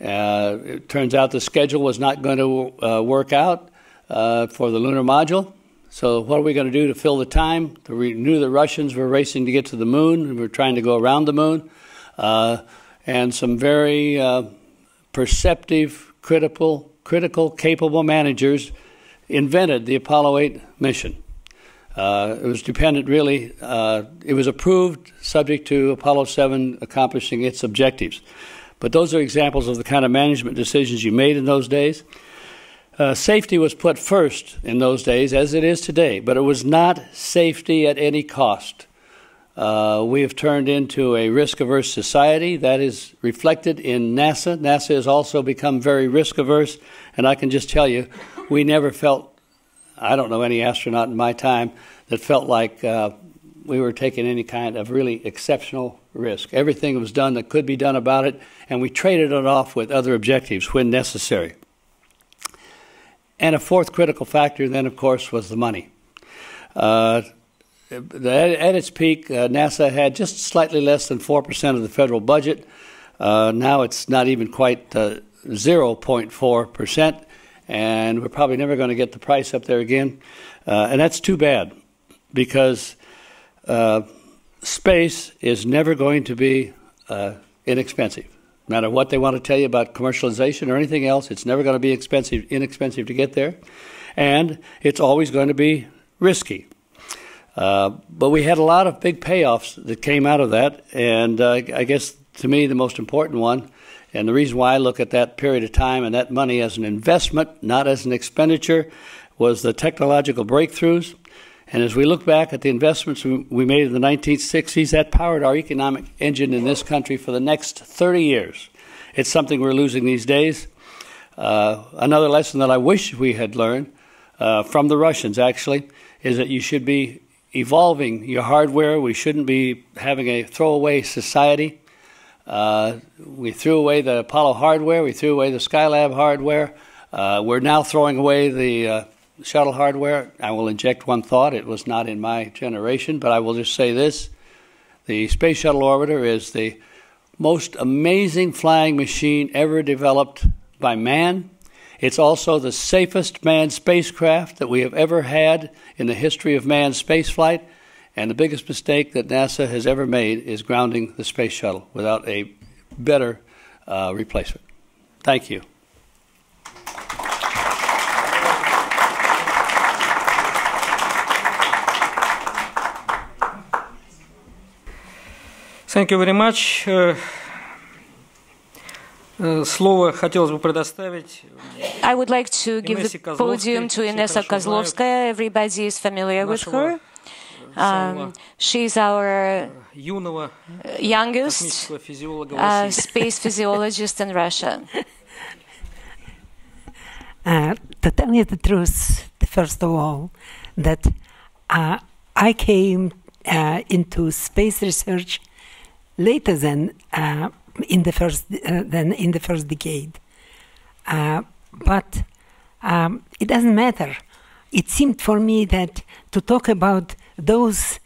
It turns out the schedule was not going to work out for the lunar module. So what are we going to do to fill the time? We knew the Russians were racing to get to the moon. We were trying to go around the moon. And some very perceptive, critical, capable managers invented the Apollo 8 mission. It was dependent, really, it was approved subject to Apollo 7 accomplishing its objectives. But those are examples of the kind of management decisions you made in those days. Safety was put first in those days, as it is today, but it was not safety at any cost. We have turned into a risk-averse society. That is reflected in NASA. NASA has also become very risk-averse, and I can just tell you, we never felt, I don't know any astronaut in my time that felt like we were taking any kind of really exceptional risk. Everything was done that could be done about it, and we traded it off with other objectives when necessary. And a fourth critical factor then, of course, was the money. At its peak, NASA had just slightly less than 4% of the federal budget. Now it's not even quite 0.4%, and we're probably never going to get the price up there again. And that's too bad, because space is never going to be inexpensive. No matter what they want to tell you about commercialization or anything else, it's never going to be inexpensive to get there. And it's always going to be risky. But we had a lot of big payoffs that came out of that, and I guess to me the most important one, and the reason why I look at that period of time and that money as an investment, not as an expenditure, was the technological breakthroughs. And as we look back at the investments we made in the 1960s, that powered our economic engine in this country for the next 30 years. It's something we're losing these days. Another lesson that I wish we had learned from the Russians, actually, is that you should be evolving your hardware. We shouldn't be having a throwaway society. We threw away the Apollo hardware. We threw away the Skylab hardware. We're now throwing away the Shuttle hardware. I will inject one thought. It was not in my generation, but I will just say this. The Space Shuttle Orbiter is the most amazing flying machine ever developed by man. It's also the safest manned spacecraft that we have ever had in the history of manned spaceflight. And the biggest mistake that NASA has ever made is grounding the Space Shuttle without a better replacement. Thank you. Thank you very much. Слово хотелось бы предоставить. I would like to give the podium to Inessa Kozlovskaya. Everybody is familiar with her. She's our youngest space physiologist in Russia. To tell you the truth, first of all, that I came into space research later than in the first decade, but it doesn't matter. It seemed for me that to talk about those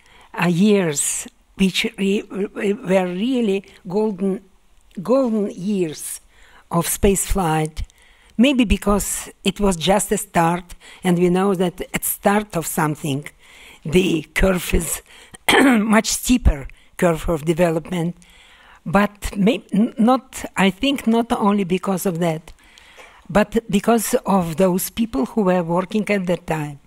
years, which were really golden years of space flight, maybe because it was just a start, and we know that at the start of something, the curve is much steeper curve of development, but I think not only because of that, but because of those people who were working at that time.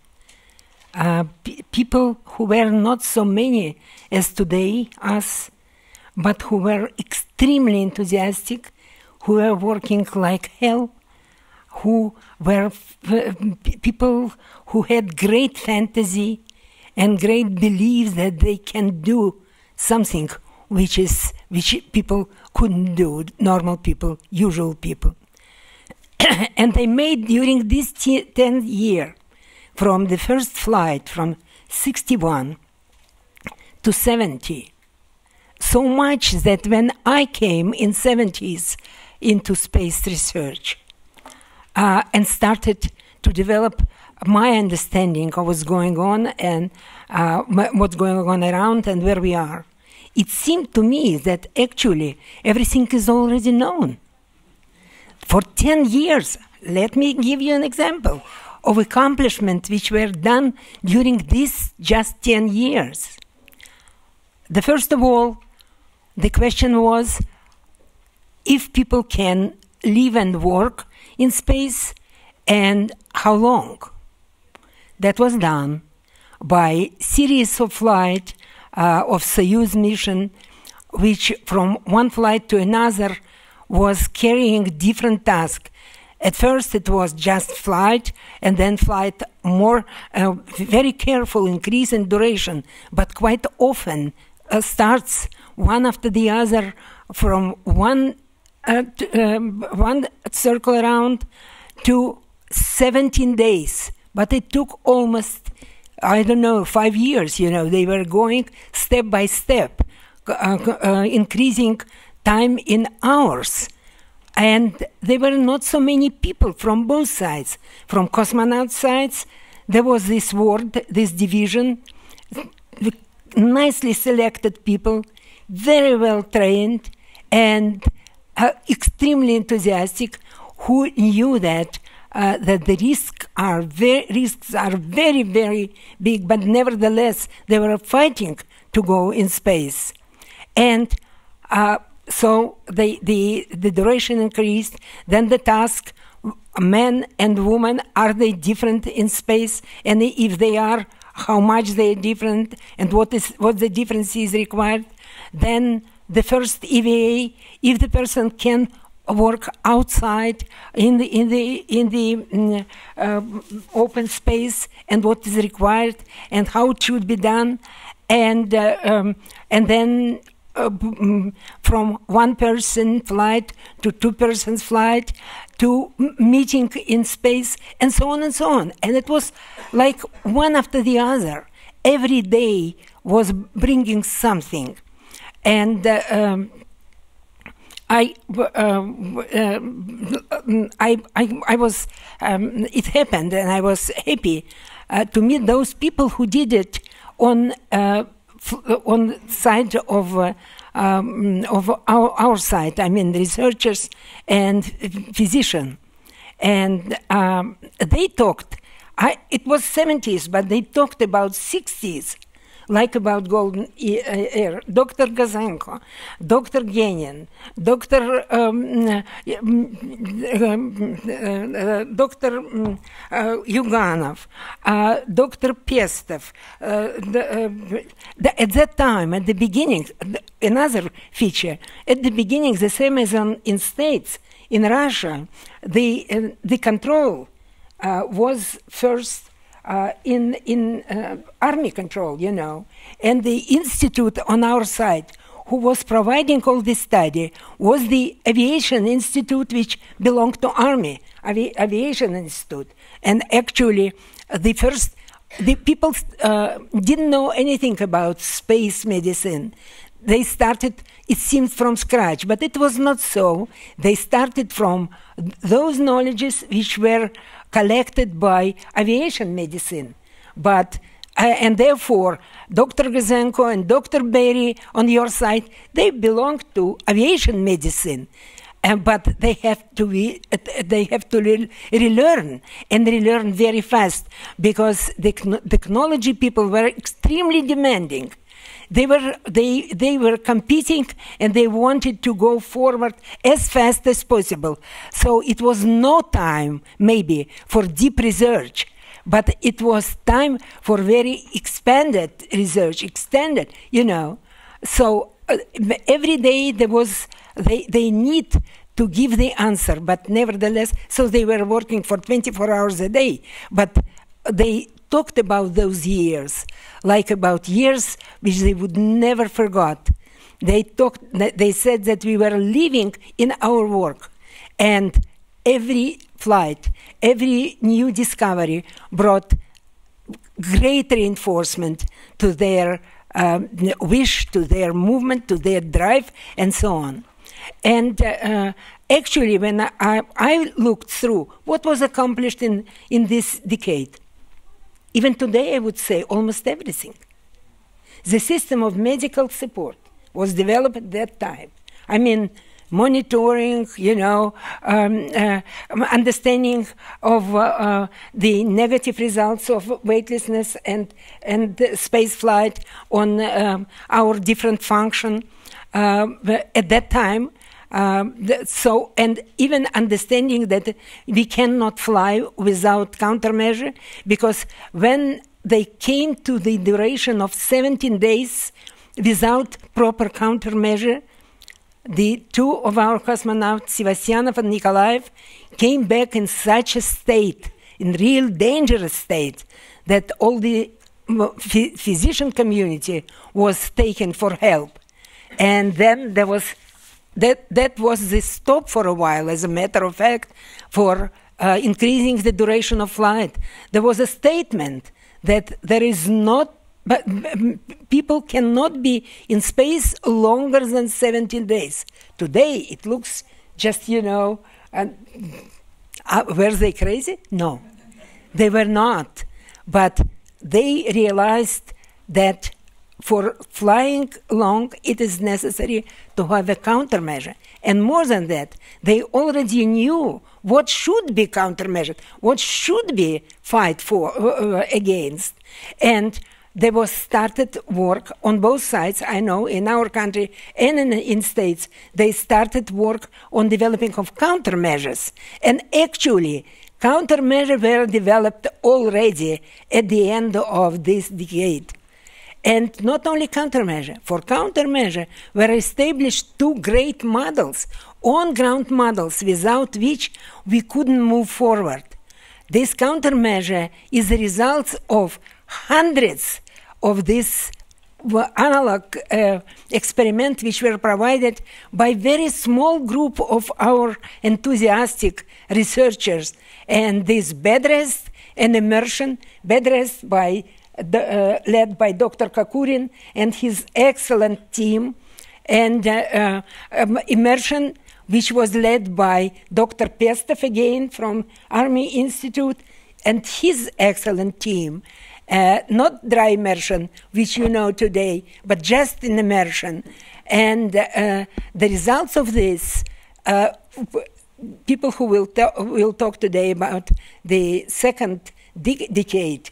People who were not so many as today, us, but who were extremely enthusiastic, who were working like hell, who were people who had great fantasy and great belief that they can do something which people couldn't do, normal people, usual people. And they made during this 10th year, from the first flight from 61 to 70, so much that when I came in 70s into space research and started to develop my understanding of what's going on and what's going on around and where we are, it seemed to me that actually everything is already known. For 10 years, let me give you an example of accomplishments which were done during these just 10 years. The first of all, the question was if people can live and work in space and how long. That was done by series of flight of Soyuz mission, which from one flight to another was carrying different tasks. At first it was just flight, and then flight more, very careful increase in duration, but quite often starts one after the other from one circle around to 17 days. But it took almost, 5 years, they were going step by step, increasing time in hours. And there were not so many people from both sides. From cosmonaut sides, there was this ward, this division, nicely selected people, very well trained, and extremely enthusiastic, who knew that the risks are very, very big, but nevertheless, they were fighting to go in space. And so the duration increased, then the task, men and women, are they different in space? And if they are, how much they are different and what the difference is required. Then the first Evaa, if the person can work outside in the open space and what is required and how it should be done, and then from one-person flight to two-person flight to meeting in space and so on and so on. And it was like one after the other. Every day was bringing something. And I was, it happened, and I was happy to meet those people who did it on side of our side. I mean, researchers and physicians, and they talked. It was 70s, but they talked about 60s. Like about golden air, Dr. Gazenko, Dr. Genin, Dr. Dr. Yuganov, Dr. Pestov. At that time, at the beginning, another feature, at the beginning, the same as in States, in Russia, the control was first in army control, you know, and the institute on our side who was providing all this study was the Aviation Institute, which belonged to Army, Aviation Institute. And actually, the people didn't know anything about space medicine. They started, it seemed, from scratch, but it was not so. They started from those knowledges which were collected by aviation medicine. But, and therefore, Dr. Gazenko and Dr. Berry on your side, they belong to aviation medicine. But they have to relearn, and relearn very fast, because the technology people were extremely demanding. They were competing, and they wanted to go forward as fast as possible. So it was no time, maybe, for deep research, but it was time for very expanded research, extended, you know. So every day there was, they need to give the answer, but nevertheless, so they were working for 24 hours a day, but they talked about those years, like about years which they would never forget. They said that we were living in our work, and every flight, every new discovery brought great reinforcement to their wish, to their movement, to their drive, and so on. And actually, when I looked through what was accomplished in this decade, even today, I would say almost everything. The system of medical support was developed at that time. I mean, monitoring, you know, understanding of the negative results of weightlessness and space flight on our different function at that time. And even understanding that we cannot fly without countermeasure, because when they came to the duration of 17 days without proper countermeasure, the two of our cosmonauts, Sevastyanov and Nikolaev, came back in such a state, in real dangerous state, that all the physician community was taken for help. And then there was that was the stop for a while, as a matter of fact, for increasing the duration of flight. There was a statement that there is not, but people cannot be in space longer than 17 days. Today, it looks just, you know, were they crazy? No, they were not. But they realized that for flying long, it is necessary to have a countermeasure. And more than that, they already knew what should be countermeasured, what should be fight for against. And there was started work on both sides. I know in our country and in States, they started work on developing of countermeasures. And actually, Countermeasures were developed already at the end of this decade. And not only countermeasure. For countermeasure were established two great models, on-ground models, without which we couldn't move forward. This countermeasure is the result of hundreds of these analog experiments which were provided by very small group of our enthusiastic researchers. And this bed rest and immersion, bed rest by led by Dr. Kakurin and his excellent team, and immersion, which was led by Dr. Pestov again from Army Institute and his excellent team. Not dry immersion, which you know today, but just in immersion. And the results of this, people who will talk today about the second decade,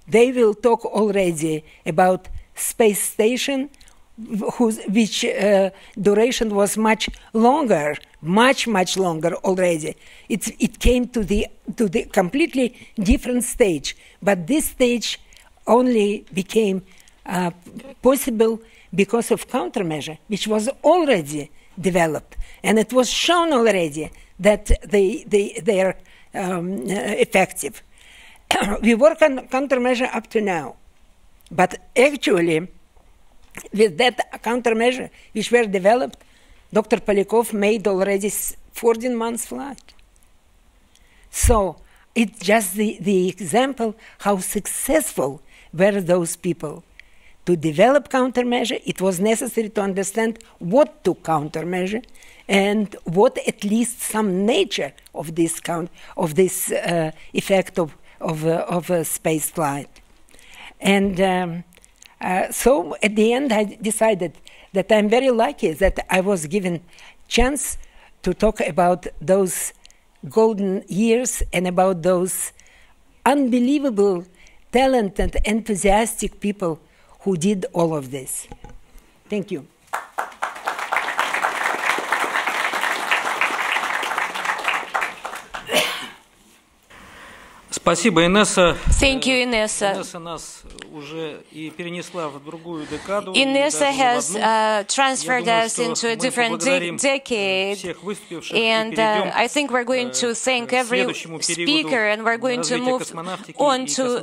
they will talk already about space station, which duration was much longer, much longer already. It came to the completely different stage, but this stage only became possible because of countermeasure, which was already developed, and it was shown already that they are effective. We work on countermeasure up to now, but actually, with that countermeasure which were developed, Dr. Polyakov made already 14 months flight. So it's just the example how successful were those people. To develop countermeasure, it was necessary to understand what to countermeasure and what at least some nature of this effect of space flight. And so at the end I decided that I'm very lucky that I was given chance to talk about those golden years and about those unbelievable, talented, enthusiastic people who did all of this. Thank you. Спасибо, Инесса. Thank you, Inessa. Инесса нас уже и перенесла в другую декаду. Inessa has transferred us into a different decade, and I think we're going to thank every speaker, and we're going to move on to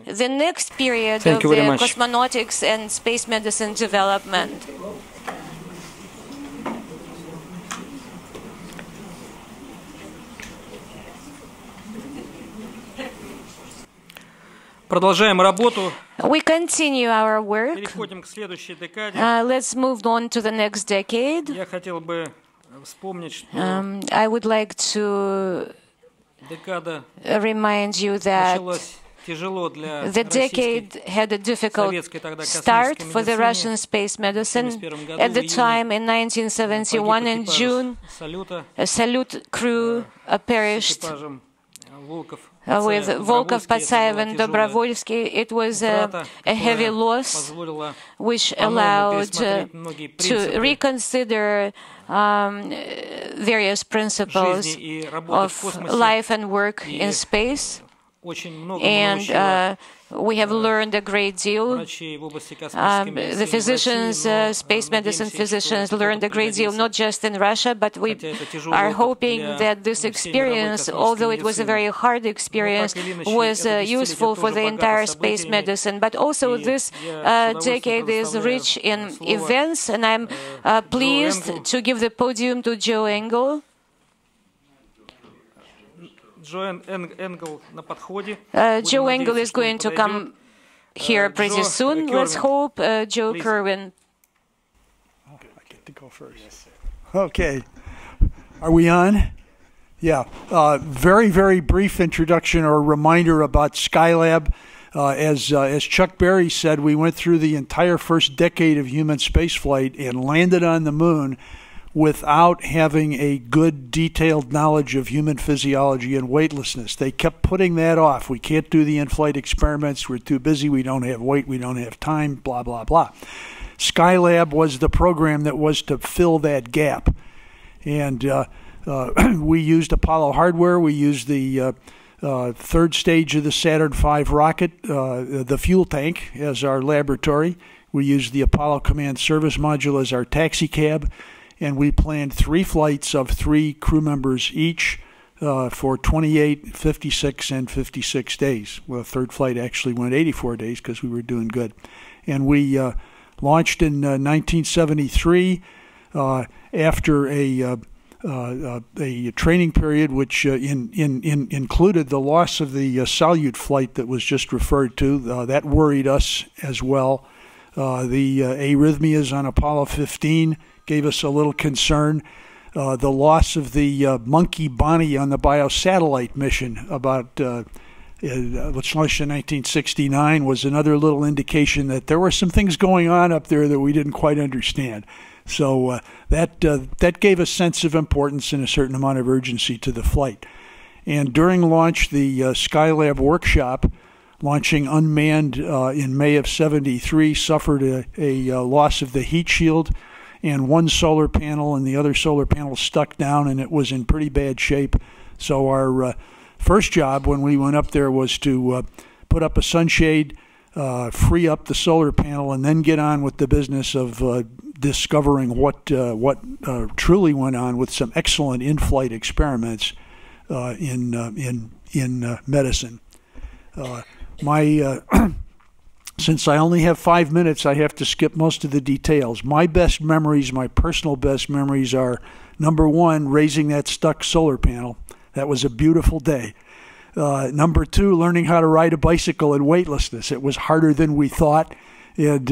the next period of the cosmonautics and space medicine development. Продолжаем работу. We continue our work. Переходим к следующей декаде. Let's move on to the next decade. Я хотел бы вспомнить, что I would like to remind you that the decade had a difficult start for the Russian space medicine. At the time, in 1971, in June, a salute crew perished with Volkov, Patsayev, and Dobrovolsky. It was a heavy loss, which allowed to reconsider various principles of life and work in space. And we have learned a great deal. The physicians, space medicine physicians, learned a great deal, not just in Russia, but we are hoping that this experience, although it was a very hard experience, was useful for the entire space medicine. But also this decade is rich in events, and I'm pleased to give the podium to Joe Engel. Joe Engel is going to come here pretty soon. Let's hope Joe Kerwin. I get to go first. Yes, okay. Are we on? Yeah. Very, very brief introduction or reminder about Skylab. As Chuck Berry said, we went through the entire first decade of human spaceflight and landed on the moon without having a good detailed knowledge of human physiology and weightlessness. They kept putting that off. We can't do the in-flight experiments. We're too busy. We don't have weight. We don't have time, blah, blah, blah. Skylab was the program that was to fill that gap. And We used Apollo hardware. We used the third stage of the Saturn V rocket, the fuel tank, as our laboratory. We used the Apollo Command Service Module as our taxi cab, and we planned 3 flights of 3 crew members each for 28, 56, and 56 days. Well, the third flight actually went 84 days because we were doing good. And we launched in 1973 after a training period which included the loss of the Salyut flight that was just referred to. That worried us as well. The arrhythmias on Apollo 15 gave us a little concern. The loss of the monkey Bonnie on the biosatellite mission which launched in 1969 was another little indication that there were some things going on up there that we didn't quite understand. So that gave a sense of importance and a certain amount of urgency to the flight. And during launch, the Skylab workshop, launching unmanned in May of '73, suffered a loss of the heat shield, and one solar panel and the other solar panel stuck down, and it was in pretty bad shape. So our first job when we went up there was to put up a sunshade, free up the solar panel, and then get on with the business of discovering what truly went on with some excellent in-flight experiments in medicine. Since I only have 5 minutes, I have to skip most of the details. My best memories, my personal best memories, are number 1, raising that stuck solar panel. That was a beautiful day. Number 2, learning how to ride a bicycle in weightlessness. It was harder than we thought, and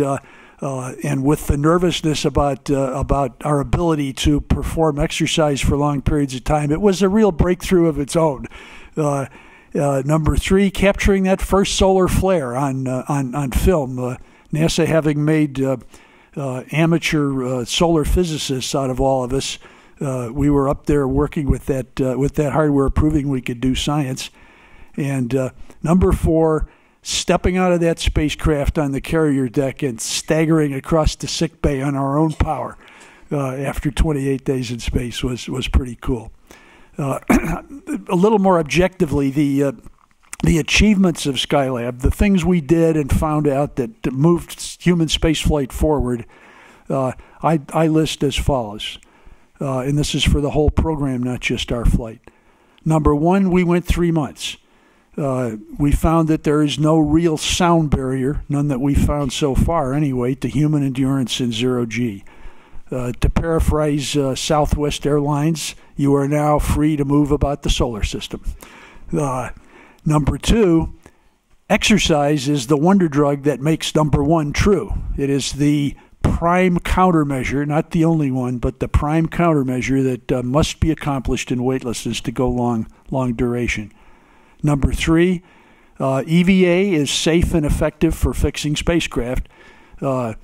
with the nervousness about our ability to perform exercise for long periods of time, it was a real breakthrough of its own. Number 3, capturing that first solar flare on film. NASA having made amateur solar physicists out of all of us. We were up there working with that hardware, proving we could do science. And number 4, stepping out of that spacecraft on the carrier deck and staggering across the sick bay on our own power after 28 days in space was pretty cool. A little more objectively, the achievements of Skylab, the things we did and found out that moved human spaceflight forward, I list as follows. And this is for the whole program, not just our flight. Number 1, we went 3 months. We found that there is no real sound barrier, none that we found so far anyway, to human endurance in 0G. To paraphrase Southwest Airlines, you are now free to move about the solar system. Number 2, exercise is the wonder drug that makes number 1 true. It is the prime countermeasure, not the only one, but the prime countermeasure that must be accomplished in weightlessness to go long duration. Number 3, EVA is safe and effective for fixing spacecraft. There,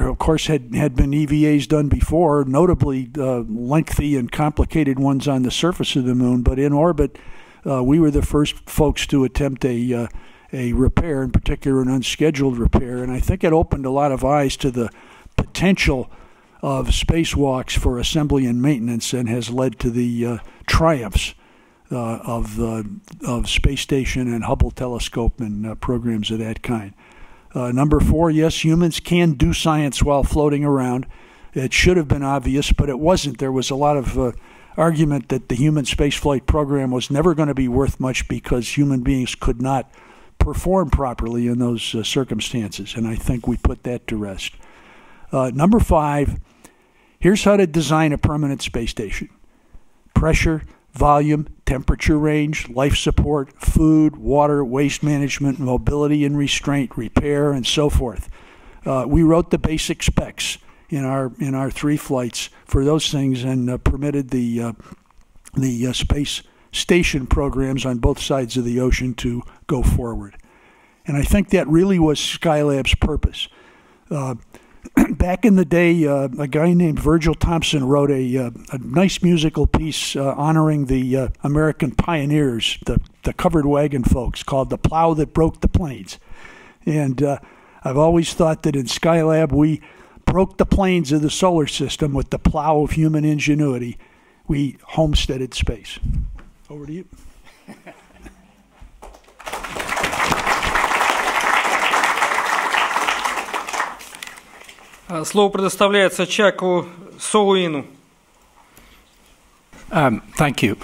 of course, had been EVAs done before, notably lengthy and complicated ones on the surface of the moon, but in orbit, we were the first folks to attempt a repair, in particular an unscheduled repair, and I think it opened a lot of eyes to the potential of spacewalks for assembly and maintenance, and has led to the triumphs of Space Station and Hubble telescope and programs of that kind. Number 4, yes, humans can do science while floating around. It should have been obvious, but it wasn't. There was a lot of argument that the human spaceflight program was never going to be worth much because human beings could not perform properly in those circumstances, and I think we put that to rest. Number 5, here's how to design a permanent space station. Pressure, volume, temperature range, life support, food, water, waste management, mobility and restraint, repair, and so forth. We wrote the basic specs in our 3 flights for those things, and permitted the space station programs on both sides of the ocean to go forward. And I think that really was Skylab's purpose. Back in the day, a guy named Virgil Thompson wrote a nice musical piece honoring the American pioneers, the covered wagon folks, called "The Plow That Broke the Plains." And I've always thought that in Skylab we broke the planes of the solar system with the plow of human ingenuity, we homesteaded space. Over to you. Слово предоставляется Чаку Солуину. Thank you.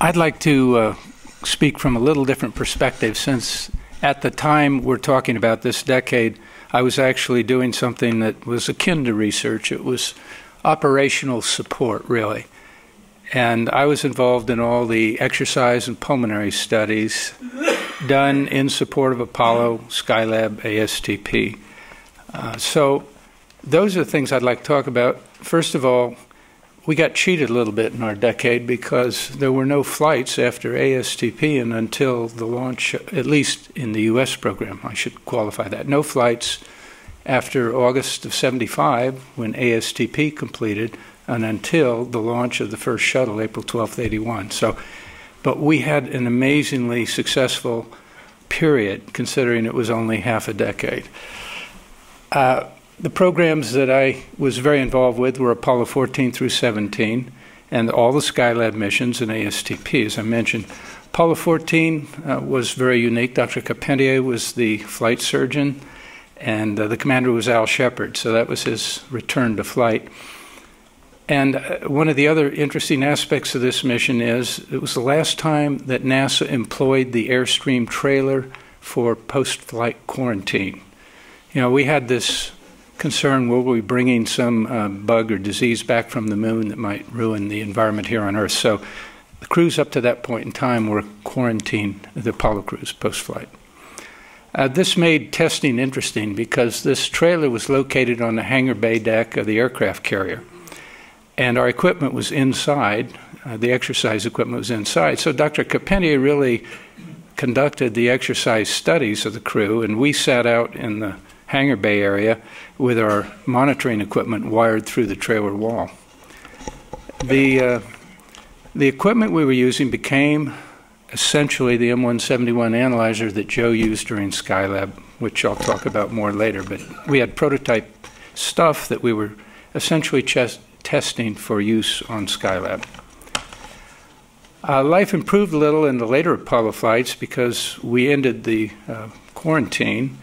I'd like to speak from a little different perspective, since at the time we're talking about this decade, I was actually doing something that was akin to research. It was operational support, really. And I was involved in all the exercise and pulmonary studies done in support of Apollo, Skylab, ASTP. So those are the things I'd like to talk about. First of all, we got cheated a little bit in our decade because there were no flights after ASTP and until the launch, at least in the U.S. program, I should qualify that. No flights after August of '75 when ASTP completed and until the launch of the first shuttle, April 12th, '81. So, but we had an amazingly successful period considering it was only half a decade. The programs that I was very involved with were Apollo 14 through 17 and all the Skylab missions and ASTP, as I mentioned. Apollo 14 was very unique. Dr. Carpentier was the flight surgeon, and the commander was Al Shepard, so that was his return to flight. And one of the other interesting aspects of this mission is it was the last time that NASA employed the Airstream trailer for post-flight quarantine. You know, we had this concern, will we be bringing some bug or disease back from the moon that might ruin the environment here on Earth? So the crews up to that point in time were quarantined, the Apollo crews post-flight. This made testing interesting because this trailer was located on the hangar bay deck of the aircraft carrier. And our equipment was inside, the exercise equipment was inside. So Dr. Carpentier really conducted the exercise studies of the crew, and we sat out in the hangar bay area with our monitoring equipment wired through the trailer wall. The equipment we were using became essentially the M171 analyzer that Joe used during Skylab, which I'll talk about more later. But we had prototype stuff that we were essentially testing for use on Skylab. Life improved a little in the later Apollo flights because we ended the quarantine,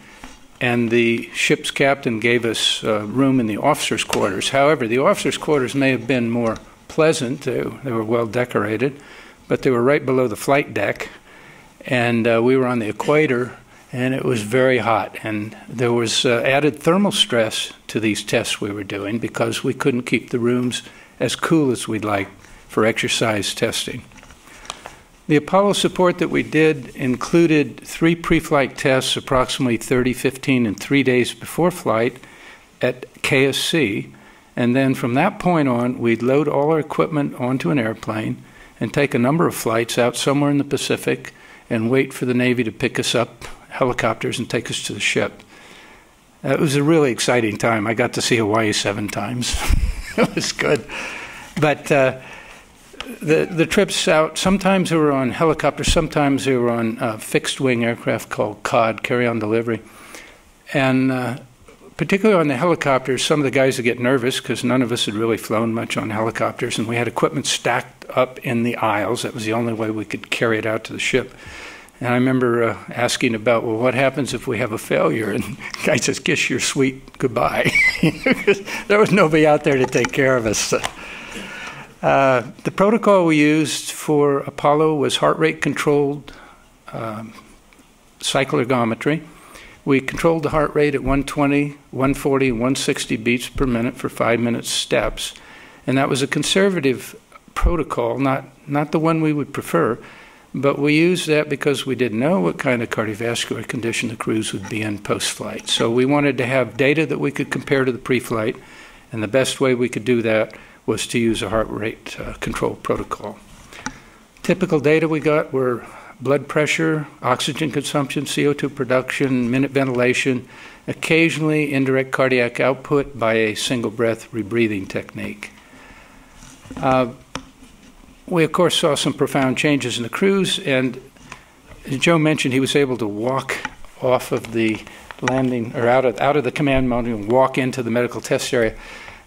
and the ship's captain gave us room in the officers' quarters. However, the officers' quarters may have been more pleasant. They were well decorated, but they were right below the flight deck, and we were on the equator, and it was very hot. And there was added thermal stress to these tests we were doing because we couldn't keep the rooms as cool as we'd like for exercise testing. The Apollo support that we did included 3 pre-flight tests, approximately 30, 15, and 3 days before flight at KSC. And then from that point on, we'd load all our equipment onto an airplane and take a number of flights out somewhere in the Pacific and wait for the Navy to pick us up, helicopters, and take us to the ship. It was a really exciting time. I got to see Hawaii 7 times. It was good. But the trips out, sometimes they were on helicopters, sometimes they were on fixed-wing aircraft called COD, carry-on delivery. And particularly on the helicopters, some of the guys would get nervous because none of us had really flown much on helicopters, and we had equipment stacked up in the aisles. That was the only way we could carry it out to the ship. And I remember asking about, well, what happens if we have a failure? And the guy says, kiss your sweet goodbye. There was nobody out there to take care of us. The protocol we used for Apollo was heart rate controlled cycle ergometry. We controlled the heart rate at 120, 140, 160 beats per minute for 5-minute steps. And that was a conservative protocol, not the one we would prefer, but we used that because we didn't know what kind of cardiovascular condition the crews would be in post-flight. So we wanted to have data that we could compare to the pre-flight, and the best way we could do that was to use a heart rate control protocol. Typical data we got were blood pressure, oxygen consumption, CO2 production, minute ventilation, occasionally indirect cardiac output by a single breath rebreathing technique. We, of course, saw some profound changes in the crews, and as Joe mentioned, he was able to walk off of the landing, or out of the command module and walk into the medical test area.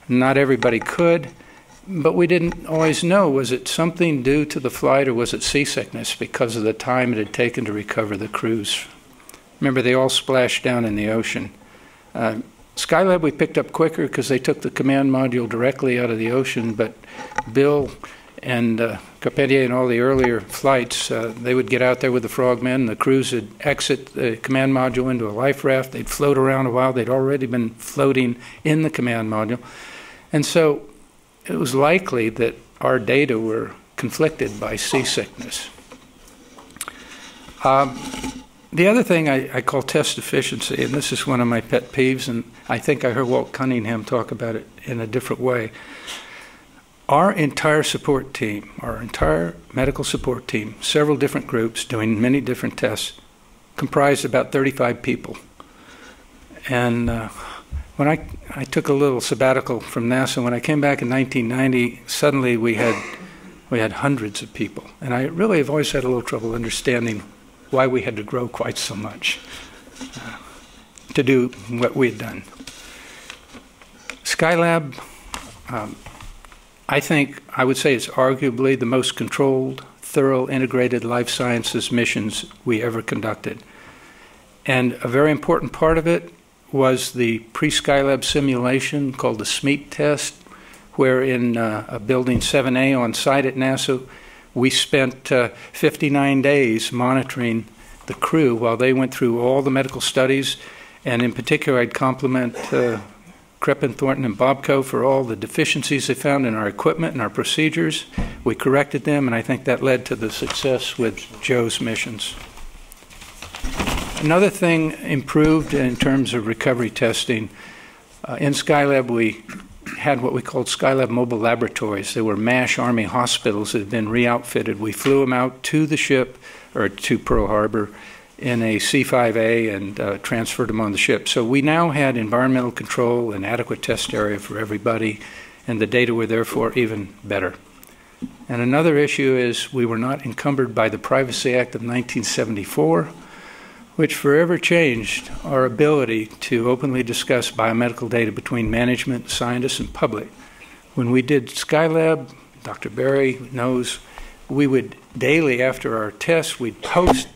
Not everybody could, but we didn't always know, was it something due to the flight or was it seasickness because of the time it had taken to recover the crews. Remember, they all splashed down in the ocean. Skylab we picked up quicker because they took the command module directly out of the ocean, but Bill and Carpentier and all the earlier flights, they would get out there with the frogmen. The crews would exit the command module into a life raft. They'd float around a while. They'd already been floating in the command module. And so it was likely that our data were conflicted by seasickness. The other thing I call test efficiency, and this is one of my pet peeves, and I think I heard Walt Cunningham talk about it in a different way. Our entire support team, our entire medical support team, several different groups doing many different tests, comprised about 35 people. And when I took a little sabbatical from NASA, when I came back in 1990, suddenly we had hundreds of people. And I really have always had a little trouble understanding why we had to grow quite so much to do what we had done. Skylab, I would say it's arguably the most controlled, thorough, integrated life sciences missions we ever conducted. And a very important part of it was the pre-Skylab simulation called the Smeek Test, where in a building 7A on site at NASA, we spent 59 days monitoring the crew while they went through all the medical studies. And in particular, I'd compliment Crippen, Thornton, and Bobco for all the deficiencies they found in our equipment and our procedures. We corrected them, and I think that led to the success with Joe's missions. Another thing improved in terms of recovery testing. In Skylab, we had what we called Skylab mobile laboratories. They were MASH Army hospitals that had been re-outfitted. We flew them out to the ship, or to Pearl Harbor, in a C-5A and transferred them on the ship. So we now had environmental control and adequate test area for everybody, and the data were therefore even better. And another issue is we were not encumbered by the Privacy Act of 1974, which forever changed our ability to openly discuss biomedical data between management, scientists, and public. When we did Skylab, Dr. Berry knows, we would daily after our tests, we'd post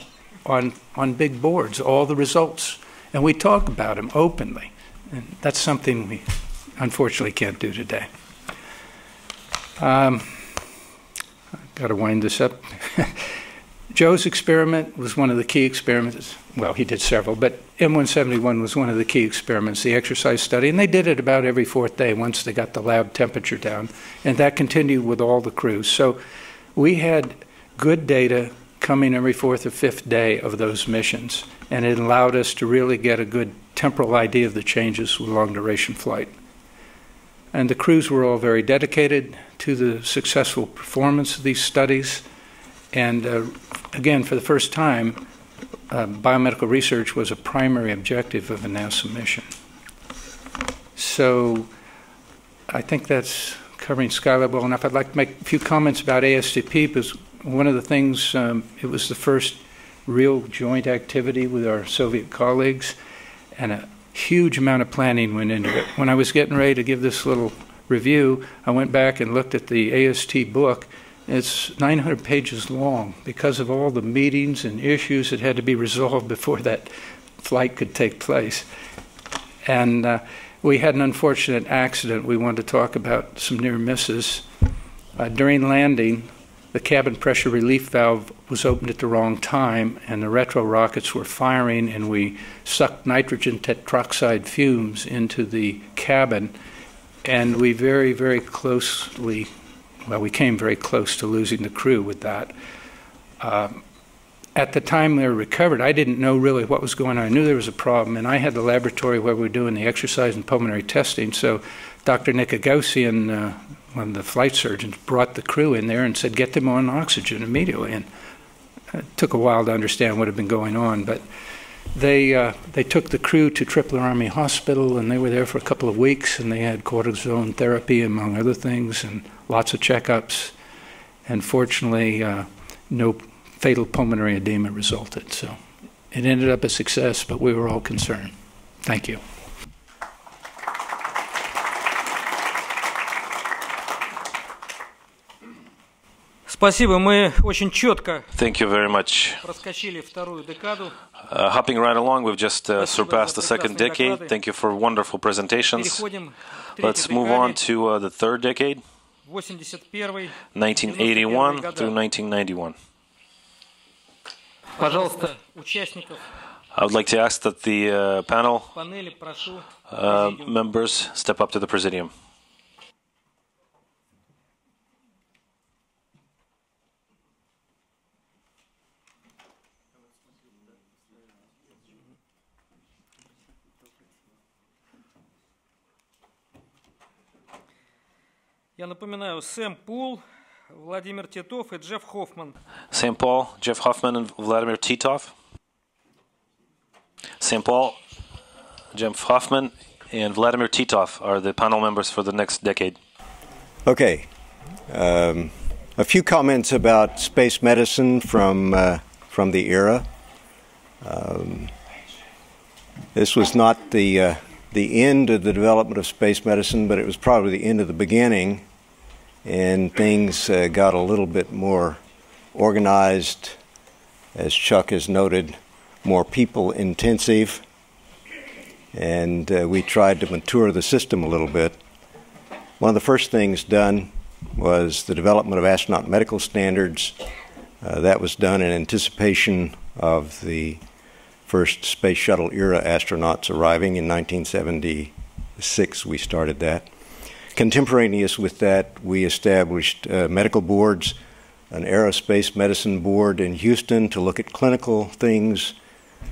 on big boards all the results, and we'd talk about them openly. And that's something we unfortunately can't do today. I've got to wind this up. Joe's experiment was one of the key experiments. Well, he did several, but M171 was one of the key experiments, the exercise study, and they did it about every fourth day once they got the lab temperature down, and that continued with all the crews. So we had good data coming every fourth or fifth day of those missions, and it allowed us to really get a good temporal idea of the changes with long-duration flight. And the crews were all very dedicated to the successful performance of these studies, and again, for the first time, biomedical research was a primary objective of a NASA mission. So I think that's covering Skylab well enough. I'd like to make a few comments about ASTP, because one of the things, it was the first real joint activity with our Soviet colleagues, and a huge amount of planning went into it. When I was getting ready to give this little review, I went back and looked at the AST book. It's 900 pages long because of all the meetings and issues that had to be resolved before that flight could take place. And we had an unfortunate accident. We wanted to talk about some near misses. During landing, the cabin pressure relief valve was opened at the wrong time, and the retro rockets were firing, and we sucked nitrogen tetroxide fumes into the cabin, and we very, very closely, well, we came very close to losing the crew with that. At the time they were recovered, I didn't know really what was going on. I knew there was a problem, and I had the laboratory where we were doing the exercise and pulmonary testing, so Dr. Nikogosian, one of the flight surgeons, brought the crew in there and said, get them on oxygen immediately. And it took a while to understand what had been going on, but they took the crew to Tripler Army Hospital, and they were there for a couple of weeks, and they had cortisone therapy, among other things, and lots of checkups. And fortunately, no fatal pulmonary edema resulted. So It ended up a success, but we were all concerned. Thank you. Спасибо, мы очень четко Thank you very much. проскочили вторую декаду. Hopping right along, we've just surpassed the second decade. Thank you for wonderful presentations. Let's move on to the third decade, 1981 through 1991. Пожалуйста, участников I would like to ask that the panel панели прошу members step up to the presidium. Я напоминаю, Сэм Пул, Владимир Титов и Джефф Хоффман. St. Paul, Jeff Hoffman, and Vladimir Titov. St. Paul, Jeff Hoffman, and Vladimir Titov are the panel members for the next decade. Okay. A few comments about space medicine from the era. This was not the end of the development of space medicine, but it was probably the end of the beginning, and things got a little bit more organized, as Chuck has noted, more people intensive, and we tried to mature the system a little bit. One of the first things done was the development of astronaut medical standards. That was done in anticipation of the first Space Shuttle era astronauts arriving in 1976. We started that. Contemporaneous with that, we established medical boards, an aerospace medicine board in Houston to look at clinical things,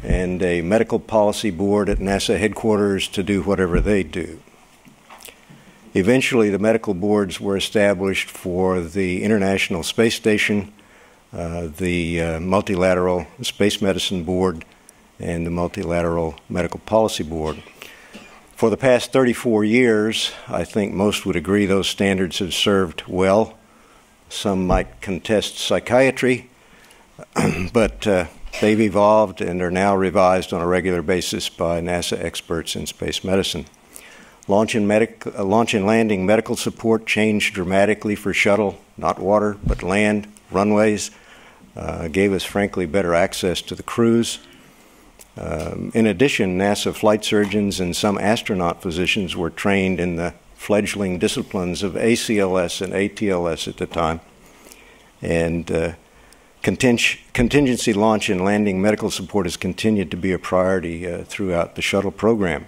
and a medical policy board at NASA headquarters to do whatever they do. Eventually, the medical boards were established for the International Space Station, the Multilateral Space Medicine Board, and the Multilateral Medical Policy Board. For the past 34 years, I think most would agree those standards have served well. Some might contest psychiatry, but they've evolved and are now revised on a regular basis by NASA experts in space medicine. Launch and landing medical support changed dramatically for Shuttle, not water, but land, runways, gave us, frankly, better access to the crews. In addition, NASA flight surgeons and some astronaut physicians were trained in the fledgling disciplines of ACLS and ATLS at the time. And contingency launch and landing medical support has continued to be a priority throughout the Shuttle program.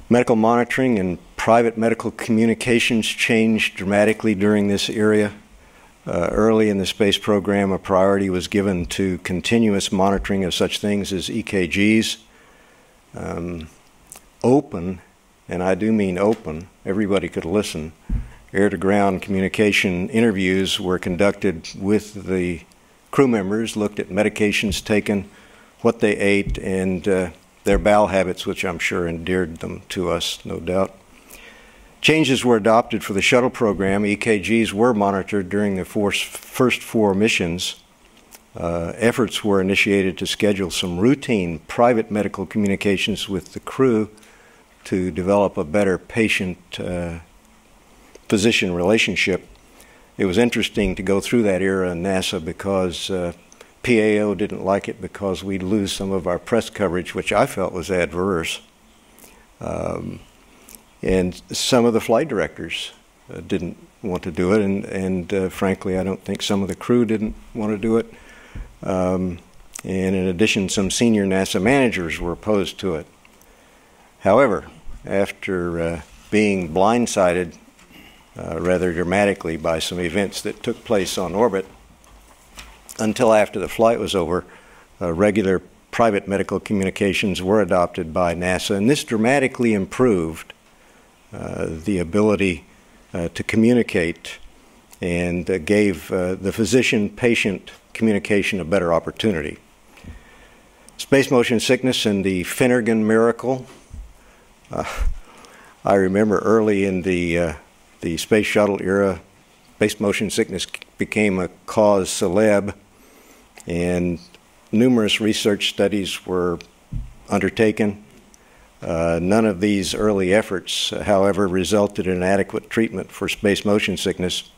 Medical monitoring and private medical communications changed dramatically during this era. Early in the space program, a priority was given to continuous monitoring of such things as EKGs. Open, and I do mean open, everybody could listen. Air-to-ground communication interviews were conducted with the crew members, looked at medications taken, what they ate, and their bowel habits, which I'm sure endeared them to us, no doubt. Changes were adopted for the Shuttle program. EKGs were monitored during the first 4 missions. Efforts were initiated to schedule some routine private medical communications with the crew to develop a better patient-physician relationship. It was interesting to go through that era in NASA because PAO didn't like it because we'd lose some of our press coverage, which I felt was adverse. And some of the flight directors didn't want to do it, and frankly, I don't think some of the crew didn't want to do it. And in addition, some senior NASA managers were opposed to it. However, after being blindsided rather dramatically by some events that took place on orbit, until after the flight was over, regular private medical communications were adopted by NASA, and this dramatically improved the ability to communicate and gave the physician-patient communication a better opportunity. Space motion sickness and the Phenergan miracle. I remember early in the Space Shuttle era, space motion sickness became a cause célèbre, and numerous research studies were undertaken. None of these early efforts, however, resulted in adequate treatment for space motion sickness.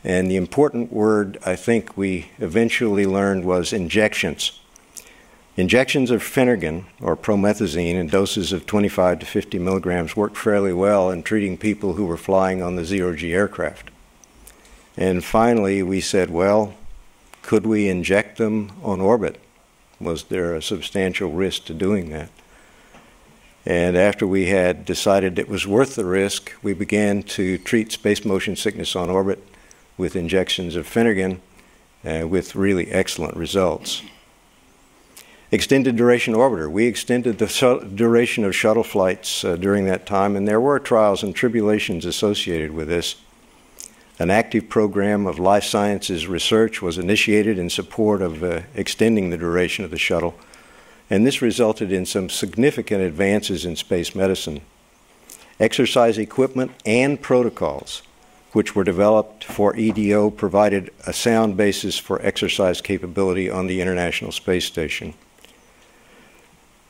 And the important word I think we eventually learned was injections. Injections of Phenergan, or promethazine, in doses of 25 to 50 milligrams worked fairly well in treating people who were flying on the zero-G aircraft. And finally, we said, well, could we inject them on orbit? Was there a substantial risk to doing that? And after we had decided it was worth the risk, we began to treat space motion sickness on orbit with injections of Phenergan with really excellent results. Extended duration orbiter. We extended the duration of shuttle flights during that time, and there were trials and tribulations associated with this. An active program of life sciences research was initiated in support of extending the duration of the shuttle, and this resulted in some significant advances in space medicine. Exercise equipment and protocols, which were developed for EDO, provided a sound basis for exercise capability on the International Space Station.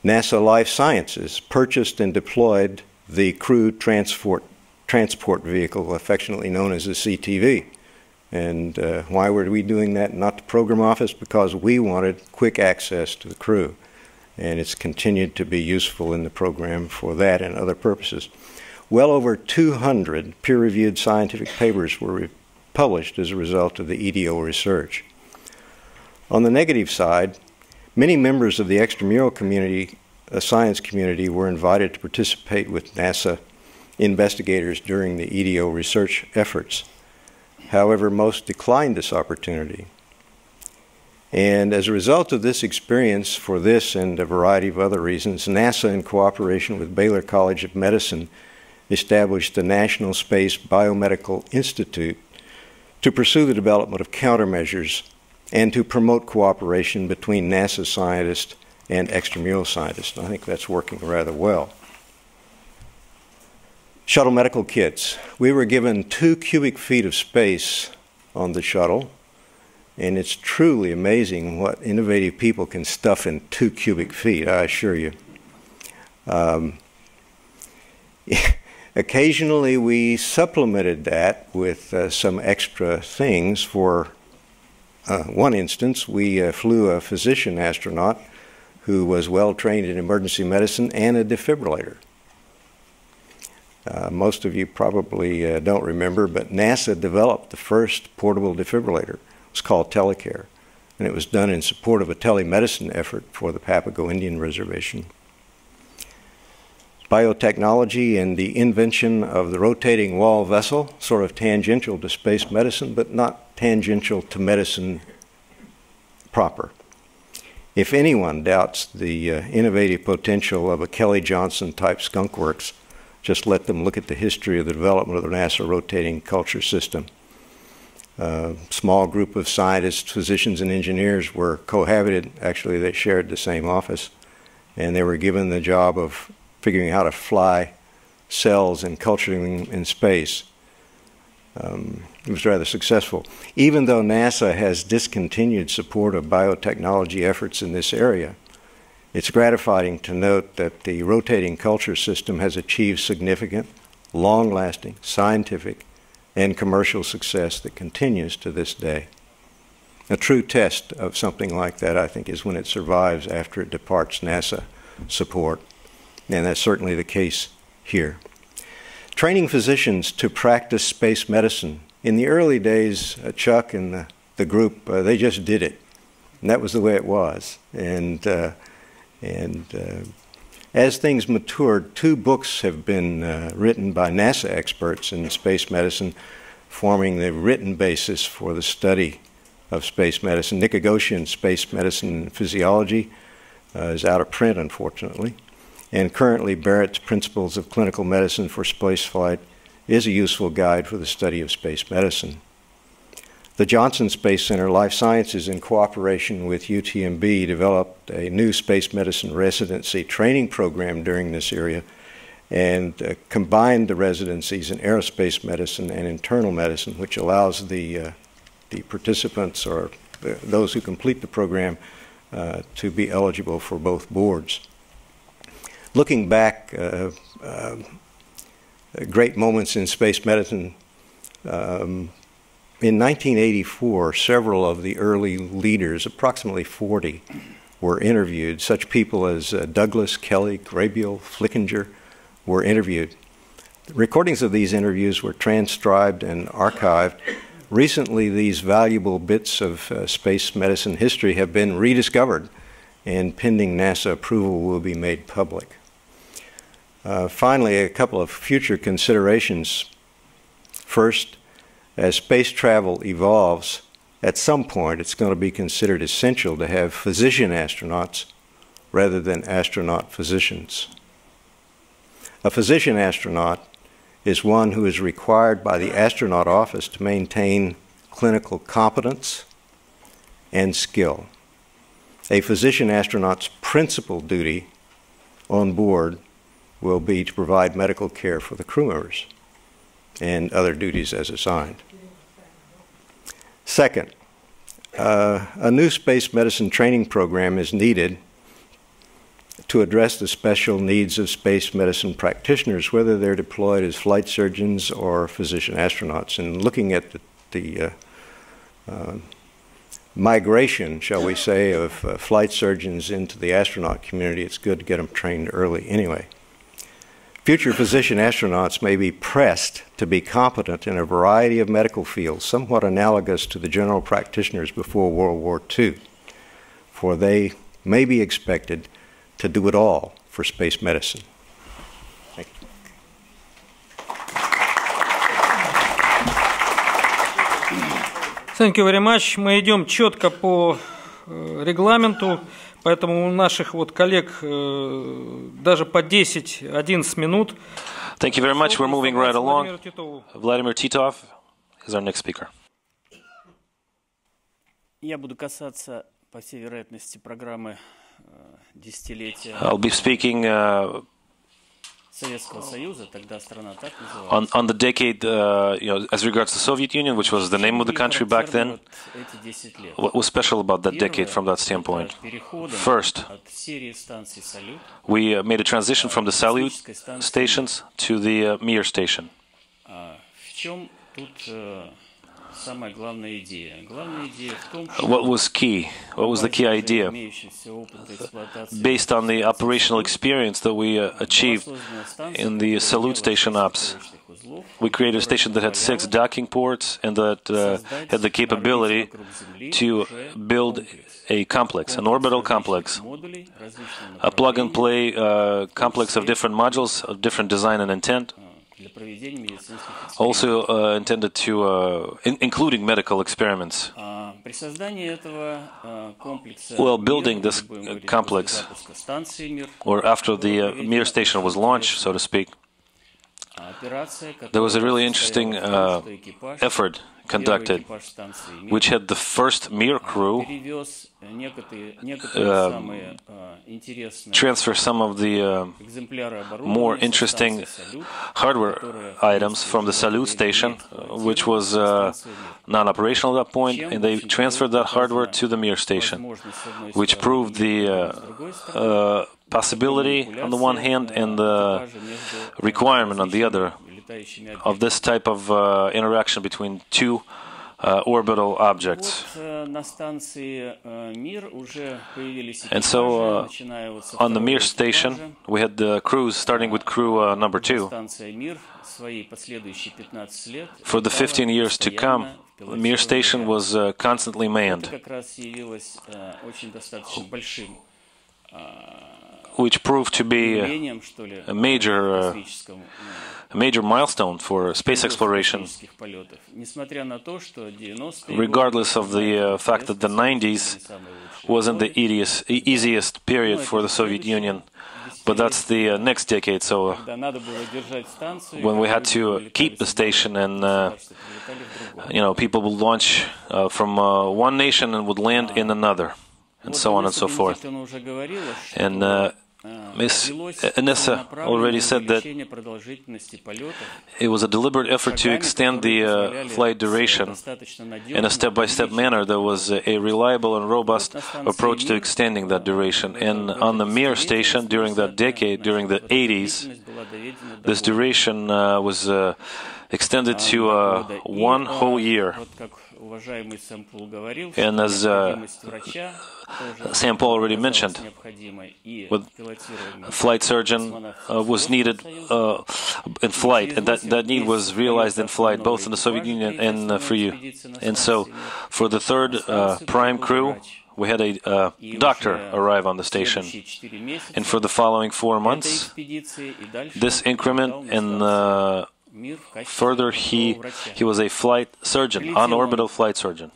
NASA Life Sciences purchased and deployed the Crew Transport Vehicle, affectionately known as the CTV. And why were we doing that? Not the program office, because we wanted quick access to the crew. And it's continued to be useful in the program for that and other purposes. Well over 200 peer-reviewed scientific papers were published as a result of the EDO research. On the negative side, many members of the extramural community, science community, were invited to participate with NASA investigators during the EDO research efforts. However, most declined this opportunity. And as a result of this experience, for this and a variety of other reasons, NASA, in cooperation with Baylor College of Medicine, established the National Space Biomedical Institute to pursue the development of countermeasures and to promote cooperation between NASA scientists and extramural scientists. And I think that's working rather well. Shuttle medical kits. We were given 2 cubic feet of space on the shuttle, and it's truly amazing what innovative people can stuff in 2 cubic feet, I assure you. Occasionally we supplemented that with some extra things. For one instance, we flew a physician astronaut who was well trained in emergency medicine and a defibrillator. Most of you probably don't remember, but NASA developed the first portable defibrillator. It was called Telecare, and it was done in support of a telemedicine effort for the Papago Indian Reservation. Biotechnology and the invention of the rotating wall vessel, sort of tangential to space medicine, but not tangential to medicine proper. If anyone doubts the innovative potential of a Kelly Johnson type skunk works, just let them look at the history of the development of the NASA rotating culture system. A small group of scientists, physicians, and engineers were cohabited. Actually, they shared the same office, and they were given the job of figuring out how to fly cells and culturing them in space. It was rather successful. Even though NASA has discontinued support of biotechnology efforts in this area, it's gratifying to note that the rotating culture system has achieved significant, long-lasting, scientific, and commercial success that continues to this day. A true test of something like that, I think, is when it survives after it departs NASA support, and that's certainly the case here. Training physicians to practice space medicine. In the early days, Chuck and the group, they just did it, and that was the way it was. And as things matured, 2 books have been written by NASA experts in space medicine, forming the written basis for the study of space medicine. Nick Agoshian's Space Medicine and Physiology is out of print, unfortunately. And currently, Barrett's Principles of Clinical Medicine for Spaceflight is a useful guide for the study of space medicine. The Johnson Space Center Life Sciences, in cooperation with UTMB, developed a new space medicine residency training program during this area and combined the residencies in aerospace medicine and internal medicine, which allows the participants or those who complete the program to be eligible for both boards. Looking back, great moments in space medicine. In 1984, several of the early leaders, approximately 40, were interviewed. Such people as Douglas, Kelly, Grabeel, Flickinger were interviewed. Recordings of these interviews were transcribed and archived. Recently, these valuable bits of space medicine history have been rediscovered, and pending NASA approval will be made public. Finally, a couple of future considerations. First, as space travel evolves, at some point it's going to be considered essential to have physician astronauts rather than astronaut physicians. A physician astronaut is one who is required by the astronaut office to maintain clinical competence and skill. A physician astronaut's principal duty on board will be to provide medical care for the crew members and other duties as assigned. Second, a new space medicine training program is needed to address the special needs of space medicine practitioners, whether they're deployed as flight surgeons or physician astronauts. And looking at the migration, shall we say, of flight surgeons into the astronaut community, it's good to get them trained early anyway. Future physician astronauts may be pressed to be competent in a variety of medical fields, somewhat analogous to the general practitioners before World War II, for they may be expected to do it all for space medicine. Thank you. Thank you very much. Мы идем четко по регламенту. Поэтому у наших вот коллег даже по 10-11 минут. Thank you very much. We're moving right along. Vladimir Titov is our next speaker. Я буду касаться, по всей вероятности, программы десятилетия. I'll be speaking Советского Союза, тогда страна так называлась. On the decade, as regards the Soviet Union, which was the name of the country back then. What was special about that decade from that standpoint? First, we made a transition from the Salyut stations to the Mir station. What was key? What was the key idea? Based on the operational experience that we achieved in the Salyut station ops, we created a station that had 6 docking ports and that had the capability to build a complex, an orbital complex, a plug-and-play complex of different modules of different design and intent, also intended to, including medical experiments. Well, building this complex, or after the Mir station was launched, so to speak, there was a really interesting effort conducted, which had the first Mir crew transfer some of the more interesting hardware items from the Salyut station, which was non-operational at that point, and they transferred that hardware to the Mir station, which proved the possibility on the one hand and the requirement on the other of this type of interaction between two orbital objects. And so on the Mir station, we had the crews, starting with crew number 2. For the 15 years to come, the Mir station was constantly manned, which proved to be a major milestone for space exploration, regardless of the fact that the 90s wasn't the easiest period for the Soviet Union. But that's the next decade, so when we had to keep the station and, people would launch from one nation and would land in another, and so on and so forth. And Ms. Inessa already said that it was a deliberate effort to extend the flight duration in a step-by-step manner. There was a reliable and robust approach to extending that duration. And on the Mir station during that decade, during the 80s, this duration was extended to 1 whole year. And as Sam Paul already mentioned, with a flight surgeon was needed in flight, and that need was realized in flight, both in the Soviet Union and for you. And so, for the third prime crew, we had a doctor arrive on the station. And for the following 4 months, this increment and further, he was a flight surgeon, on-orbital flight surgeon.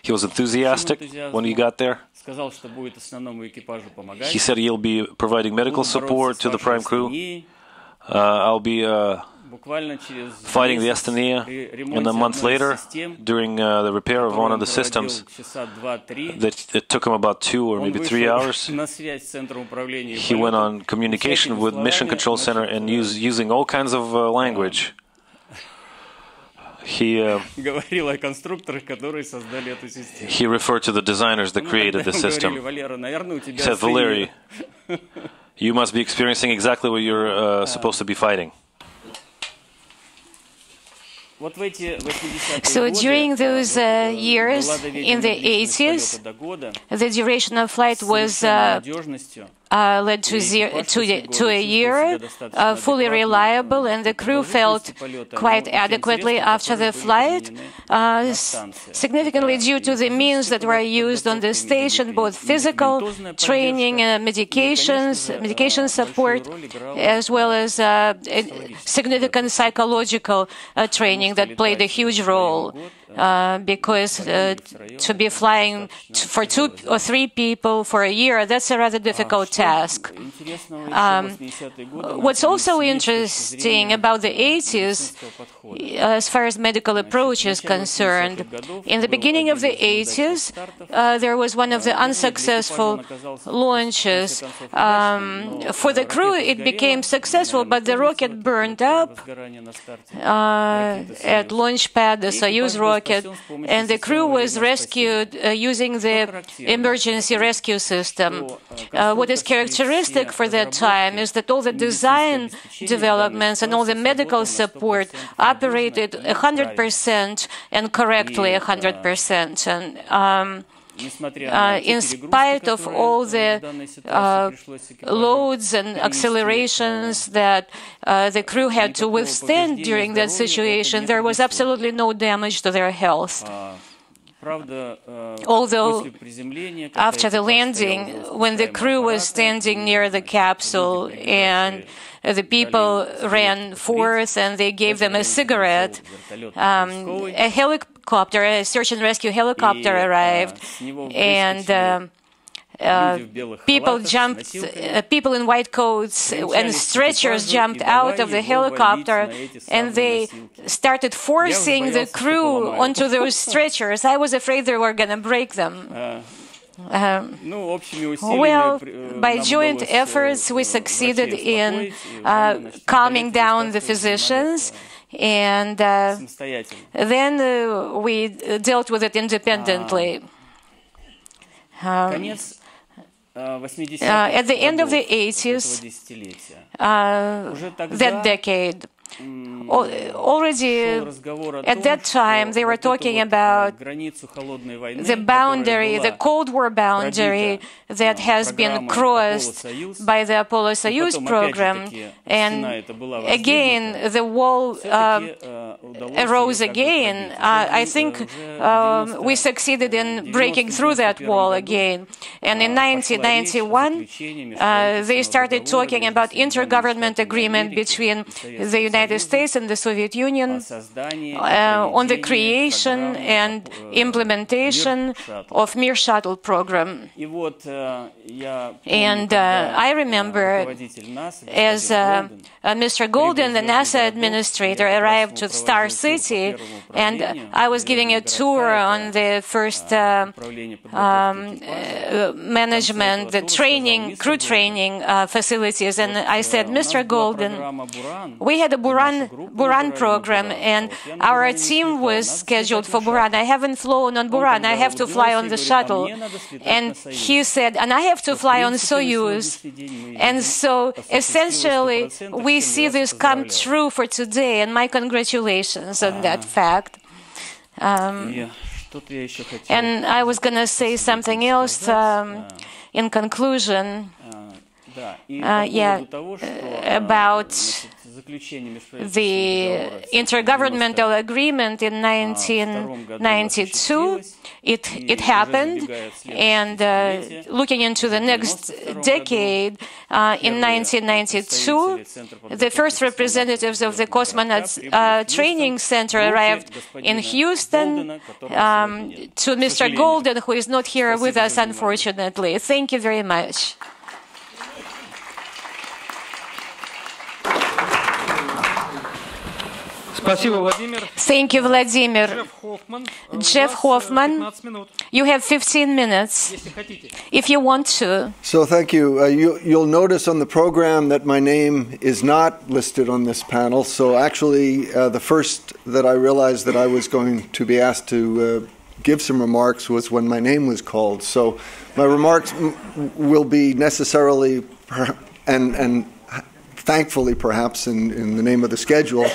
He was enthusiastic when he got there. He said he'll be providing medical support to the prime crew. I'll be fighting the asthenia, and a month later, during the repair of one of the systems, it took him about 2 or maybe 3 hours. He went on communication with Mission Control Center and using all kinds of language. He referred to the designers that created the system. He said, "Valery, you must be experiencing exactly what you're supposed to be fighting." So during those years, in the 80s, the duration of flight was led to a year, fully reliable, and the crew felt quite adequately after the flight, significantly due to the means that were used on the station, both physical training, medication support, as well as significant psychological training that played a huge role. Because to be flying for 2 or 3 people for a year, that's a rather difficult task. What's also interesting about the 80s, as far as medical approach is concerned, in the beginning of the 80s, there was one of the unsuccessful launches. For the crew, it became successful, but the rocket burned up at launch pad, the Soyuz rocket, and the crew was rescued using the emergency rescue system. What is characteristic for that time is that all the design developments and all the medical support operated 100% and correctly 100%. And in spite of all the loads and accelerations that the crew had to withstand during that situation, there was absolutely no damage to their health. Although after the landing, when the crew was standing near the capsule and the people ran forth and they gave them a cigarette, a helicopter, a search and rescue helicopter arrived, and people in white coats and stretchers jumped out of the helicopter, and they started forcing the crew onto those stretchers. I was afraid they were going to break them. Well, by joint efforts, we succeeded in calming down the physicians, and then we dealt with it independently. At the end of the 80s, that decade, already at that time they were talking about the boundary, the Cold War boundary that has been crossed by the Apollo-Soyuz program, and again the wall arose again. I think we succeeded in breaking through that wall again, and in 1991 they started talking about intergovernmental agreement between the United States and the Soviet Union on the creation and implementation of Mir Shuttle program. And I remember as Mr. Golden, the NASA administrator, arrived to Star City, and I was giving a tour on the first management, the training, crew training facilities, and I said, Mr. Golden, we had a Buran program, and our team was scheduled for Buran. I haven't flown on Buran. I have to fly on the shuttle. And he said, and I have to fly on Soyuz. And so essentially, we see this come true for today, and my congratulations on that fact. And I was going to say something else in conclusion. About the Intergovernmental Agreement in 1992. It happened, and looking into the next decade, in 1992, the first representatives of the Cosmonauts Training Center arrived in Houston to Mr. Golden, who is not here with us, unfortunately. Thank you very much. Thank you, Vladimir. Jeff Hoffman, you have 15 minutes, if you want to. So thank you. You'll notice on the program that my name is not listed on this panel. So actually, the first that I realized that I was going to be asked to give some remarks was when my name was called. So my remarks will be necessarily and thankfully, perhaps, in the name of the schedule,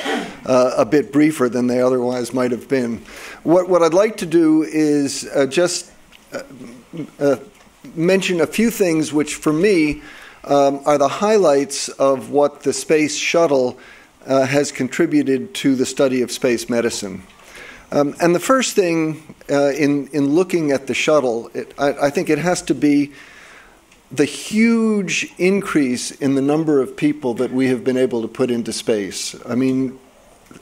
a bit briefer than they otherwise might have been. What I'd like to do is just mention a few things which, for me, are the highlights of what the Space Shuttle has contributed to the study of space medicine. And the first thing in looking at the shuttle, I think it has to be the huge increase in the number of people that we have been able to put into space. I mean,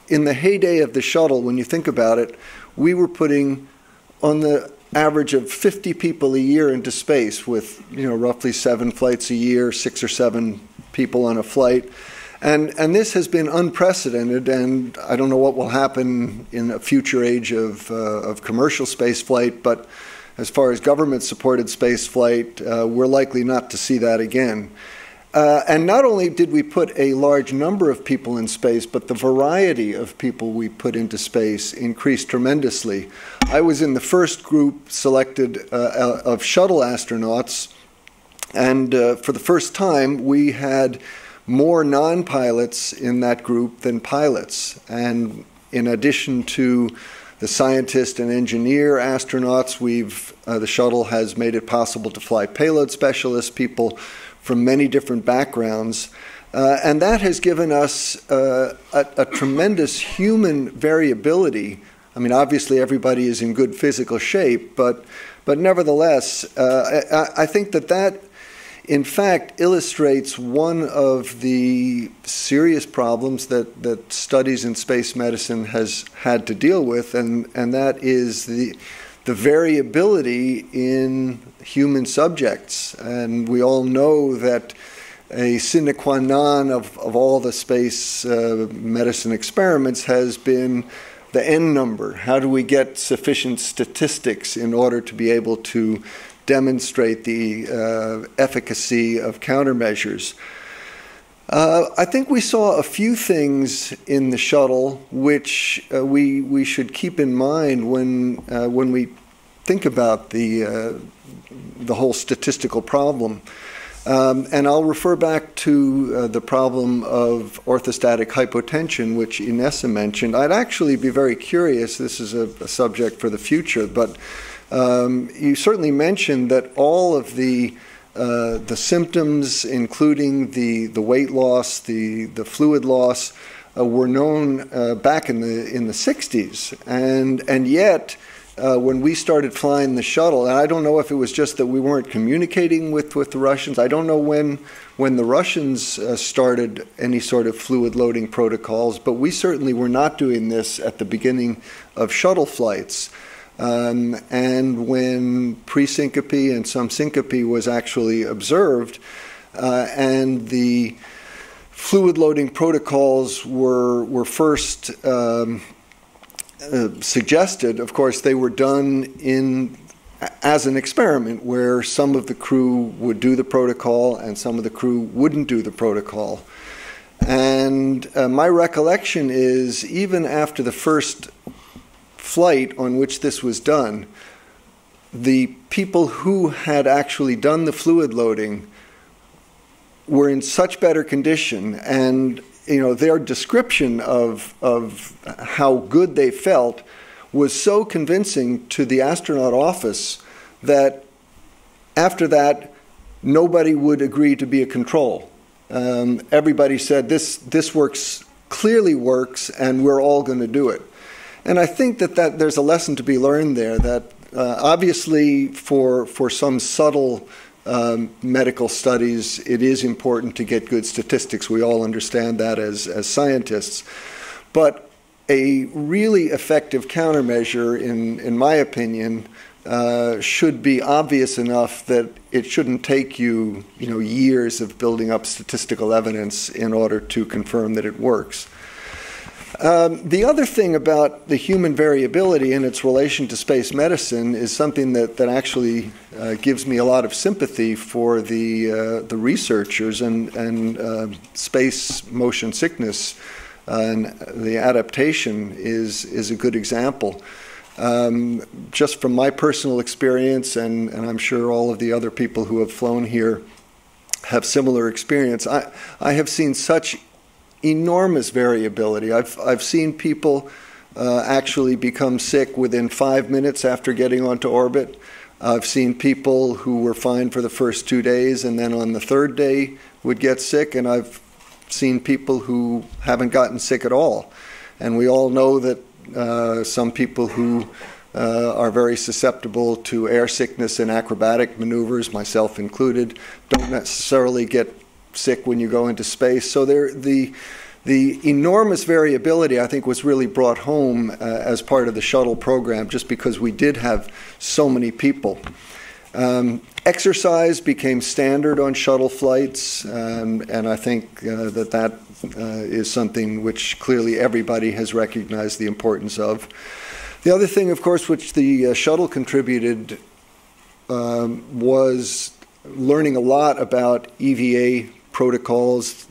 in the heyday of the shuttle, when you think about it, we were putting on the average of 50 people a year into space with, roughly 7 flights a year, 6 or 7 people on a flight. And this has been unprecedented, and I don't know what will happen in a future age of commercial space flight, but as far as government-supported space flight, we're likely not to see that again. And not only did we put a large number of people in space, but the variety of people we put into space increased tremendously. I was in the first group selected of shuttle astronauts, and for the first time, we had more non-pilots in that group than pilots. And in addition to the scientist and engineer astronauts, the shuttle has made it possible to fly payload specialists, people from many different backgrounds. And that has given us a tremendous human variability. I mean, obviously everybody is in good physical shape, but nevertheless, I think that in fact illustrates one of the serious problems that studies in space medicine has had to deal with, and that is the variability in human subjects. And we all know that a sine qua non of all the space medicine experiments has been the N number. How do we get sufficient statistics in order to be able to demonstrate the efficacy of countermeasures? I think we saw a few things in the shuttle which we should keep in mind when we think about the whole statistical problem. And I'll refer back to the problem of orthostatic hypotension, which Inessa mentioned. I'd actually be very curious, this is a subject for the future, but you certainly mentioned that all of the symptoms, including the weight loss, the fluid loss, were known back in the 60s, and yet when we started flying the shuttle, and I don't know if it was just that we weren't communicating with the Russians. I don't know when the Russians started any sort of fluid loading protocols, but we certainly were not doing this at the beginning of shuttle flights. And when pre-syncope and some syncope was actually observed, and the fluid loading protocols were first suggested, of course, they were done as an experiment where some of the crew would do the protocol and some of the crew wouldn't do the protocol. And my recollection is even after the first flight on which this was done, the people who had actually done the fluid loading were in such better condition, and their description of how good they felt was so convincing to the astronaut office that after that nobody would agree to be a control. Everybody said this clearly works, and we're all going to do it. And I think that there's a lesson to be learned there, that obviously for some subtle medical studies, it is important to get good statistics. We all understand that as scientists. But a really effective countermeasure, in my opinion, should be obvious enough that it shouldn't take you, years of building up statistical evidence in order to confirm that it works. The other thing about the human variability and its relation to space medicine is something that actually gives me a lot of sympathy for the researchers and space motion sickness, and the adaptation is a good example. Just from my personal experience, and I'm sure all of the other people who have flown here have similar experience, I have seen such enormous variability. I've seen people actually become sick within 5 minutes after getting onto orbit. I've seen people who were fine for the first 2 days and then on the third day would get sick, and I've seen people who haven't gotten sick at all. And we all know that some people who are very susceptible to air sickness and acrobatic maneuvers, myself included, don't necessarily get sick when you go into space. So the enormous variability, I think, was really brought home as part of the shuttle program, just because we did have so many people. Exercise became standard on shuttle flights, and I think that is something which clearly everybody has recognized the importance of. The other thing, of course, which the shuttle contributed was learning a lot about EVA protocols,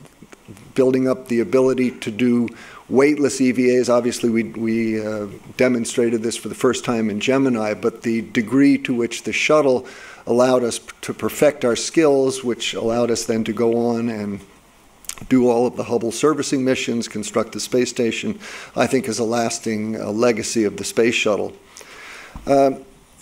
building up the ability to do weightless EVAs. Obviously, we demonstrated this for the first time in Gemini, but the degree to which the shuttle allowed us to perfect our skills, which allowed us then to go on and do all of the Hubble servicing missions, construct the space station, I think is a lasting legacy of the space shuttle.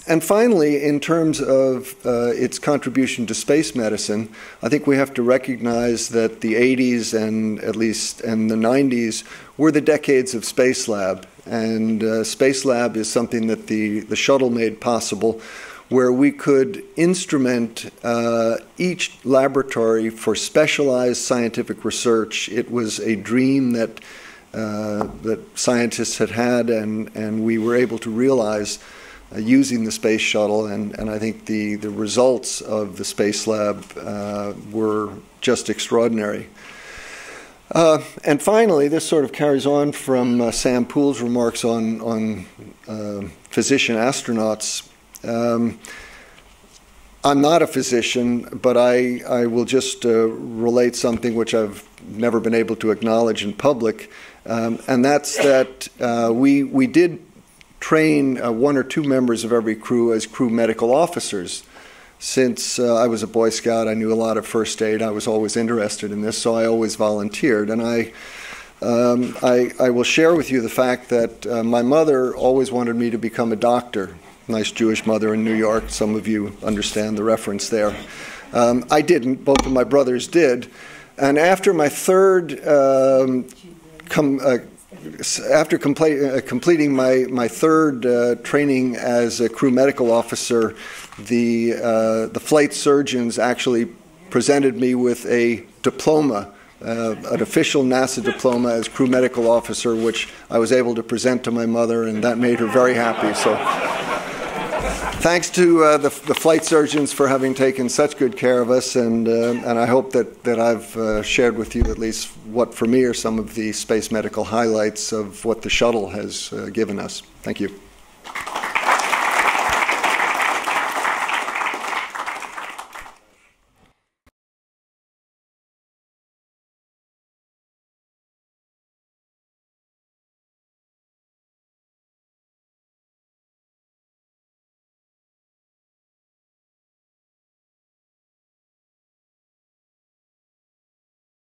And finally, in terms of its contribution to space medicine, I think we have to recognize that the 80s and the 90s were the decades of Spacelab. And Spacelab is something that the shuttle made possible, where we could instrument each laboratory for specialized scientific research. It was a dream that scientists had, and we were able to realize using the space shuttle, and I think the results of the Spacelab were just extraordinary. And finally, this sort of carries on from Sam Poole's remarks on physician astronauts. I'm not a physician, but I will just relate something which I've never been able to acknowledge in public, and that's that we did train 1 or 2 members of every crew as crew medical officers. Since I was a Boy Scout, I knew a lot of first aid. I was always interested in this, so I always volunteered. And I will share with you the fact that my mother always wanted me to become a doctor. Nice Jewish mother in New York. Some of you understand the reference there. I didn't. Both of my brothers did. And after my third after completing my third training as a crew medical officer, the flight surgeons actually presented me with a diploma, an official NASA diploma as crew medical officer, which I was able to present to my mother, and that made her very happy. So thanks to the flight surgeons for having taken such good care of us, and I hope that I've shared with you at least what for me are some of the space medical highlights of what the shuttle has given us. Thank you.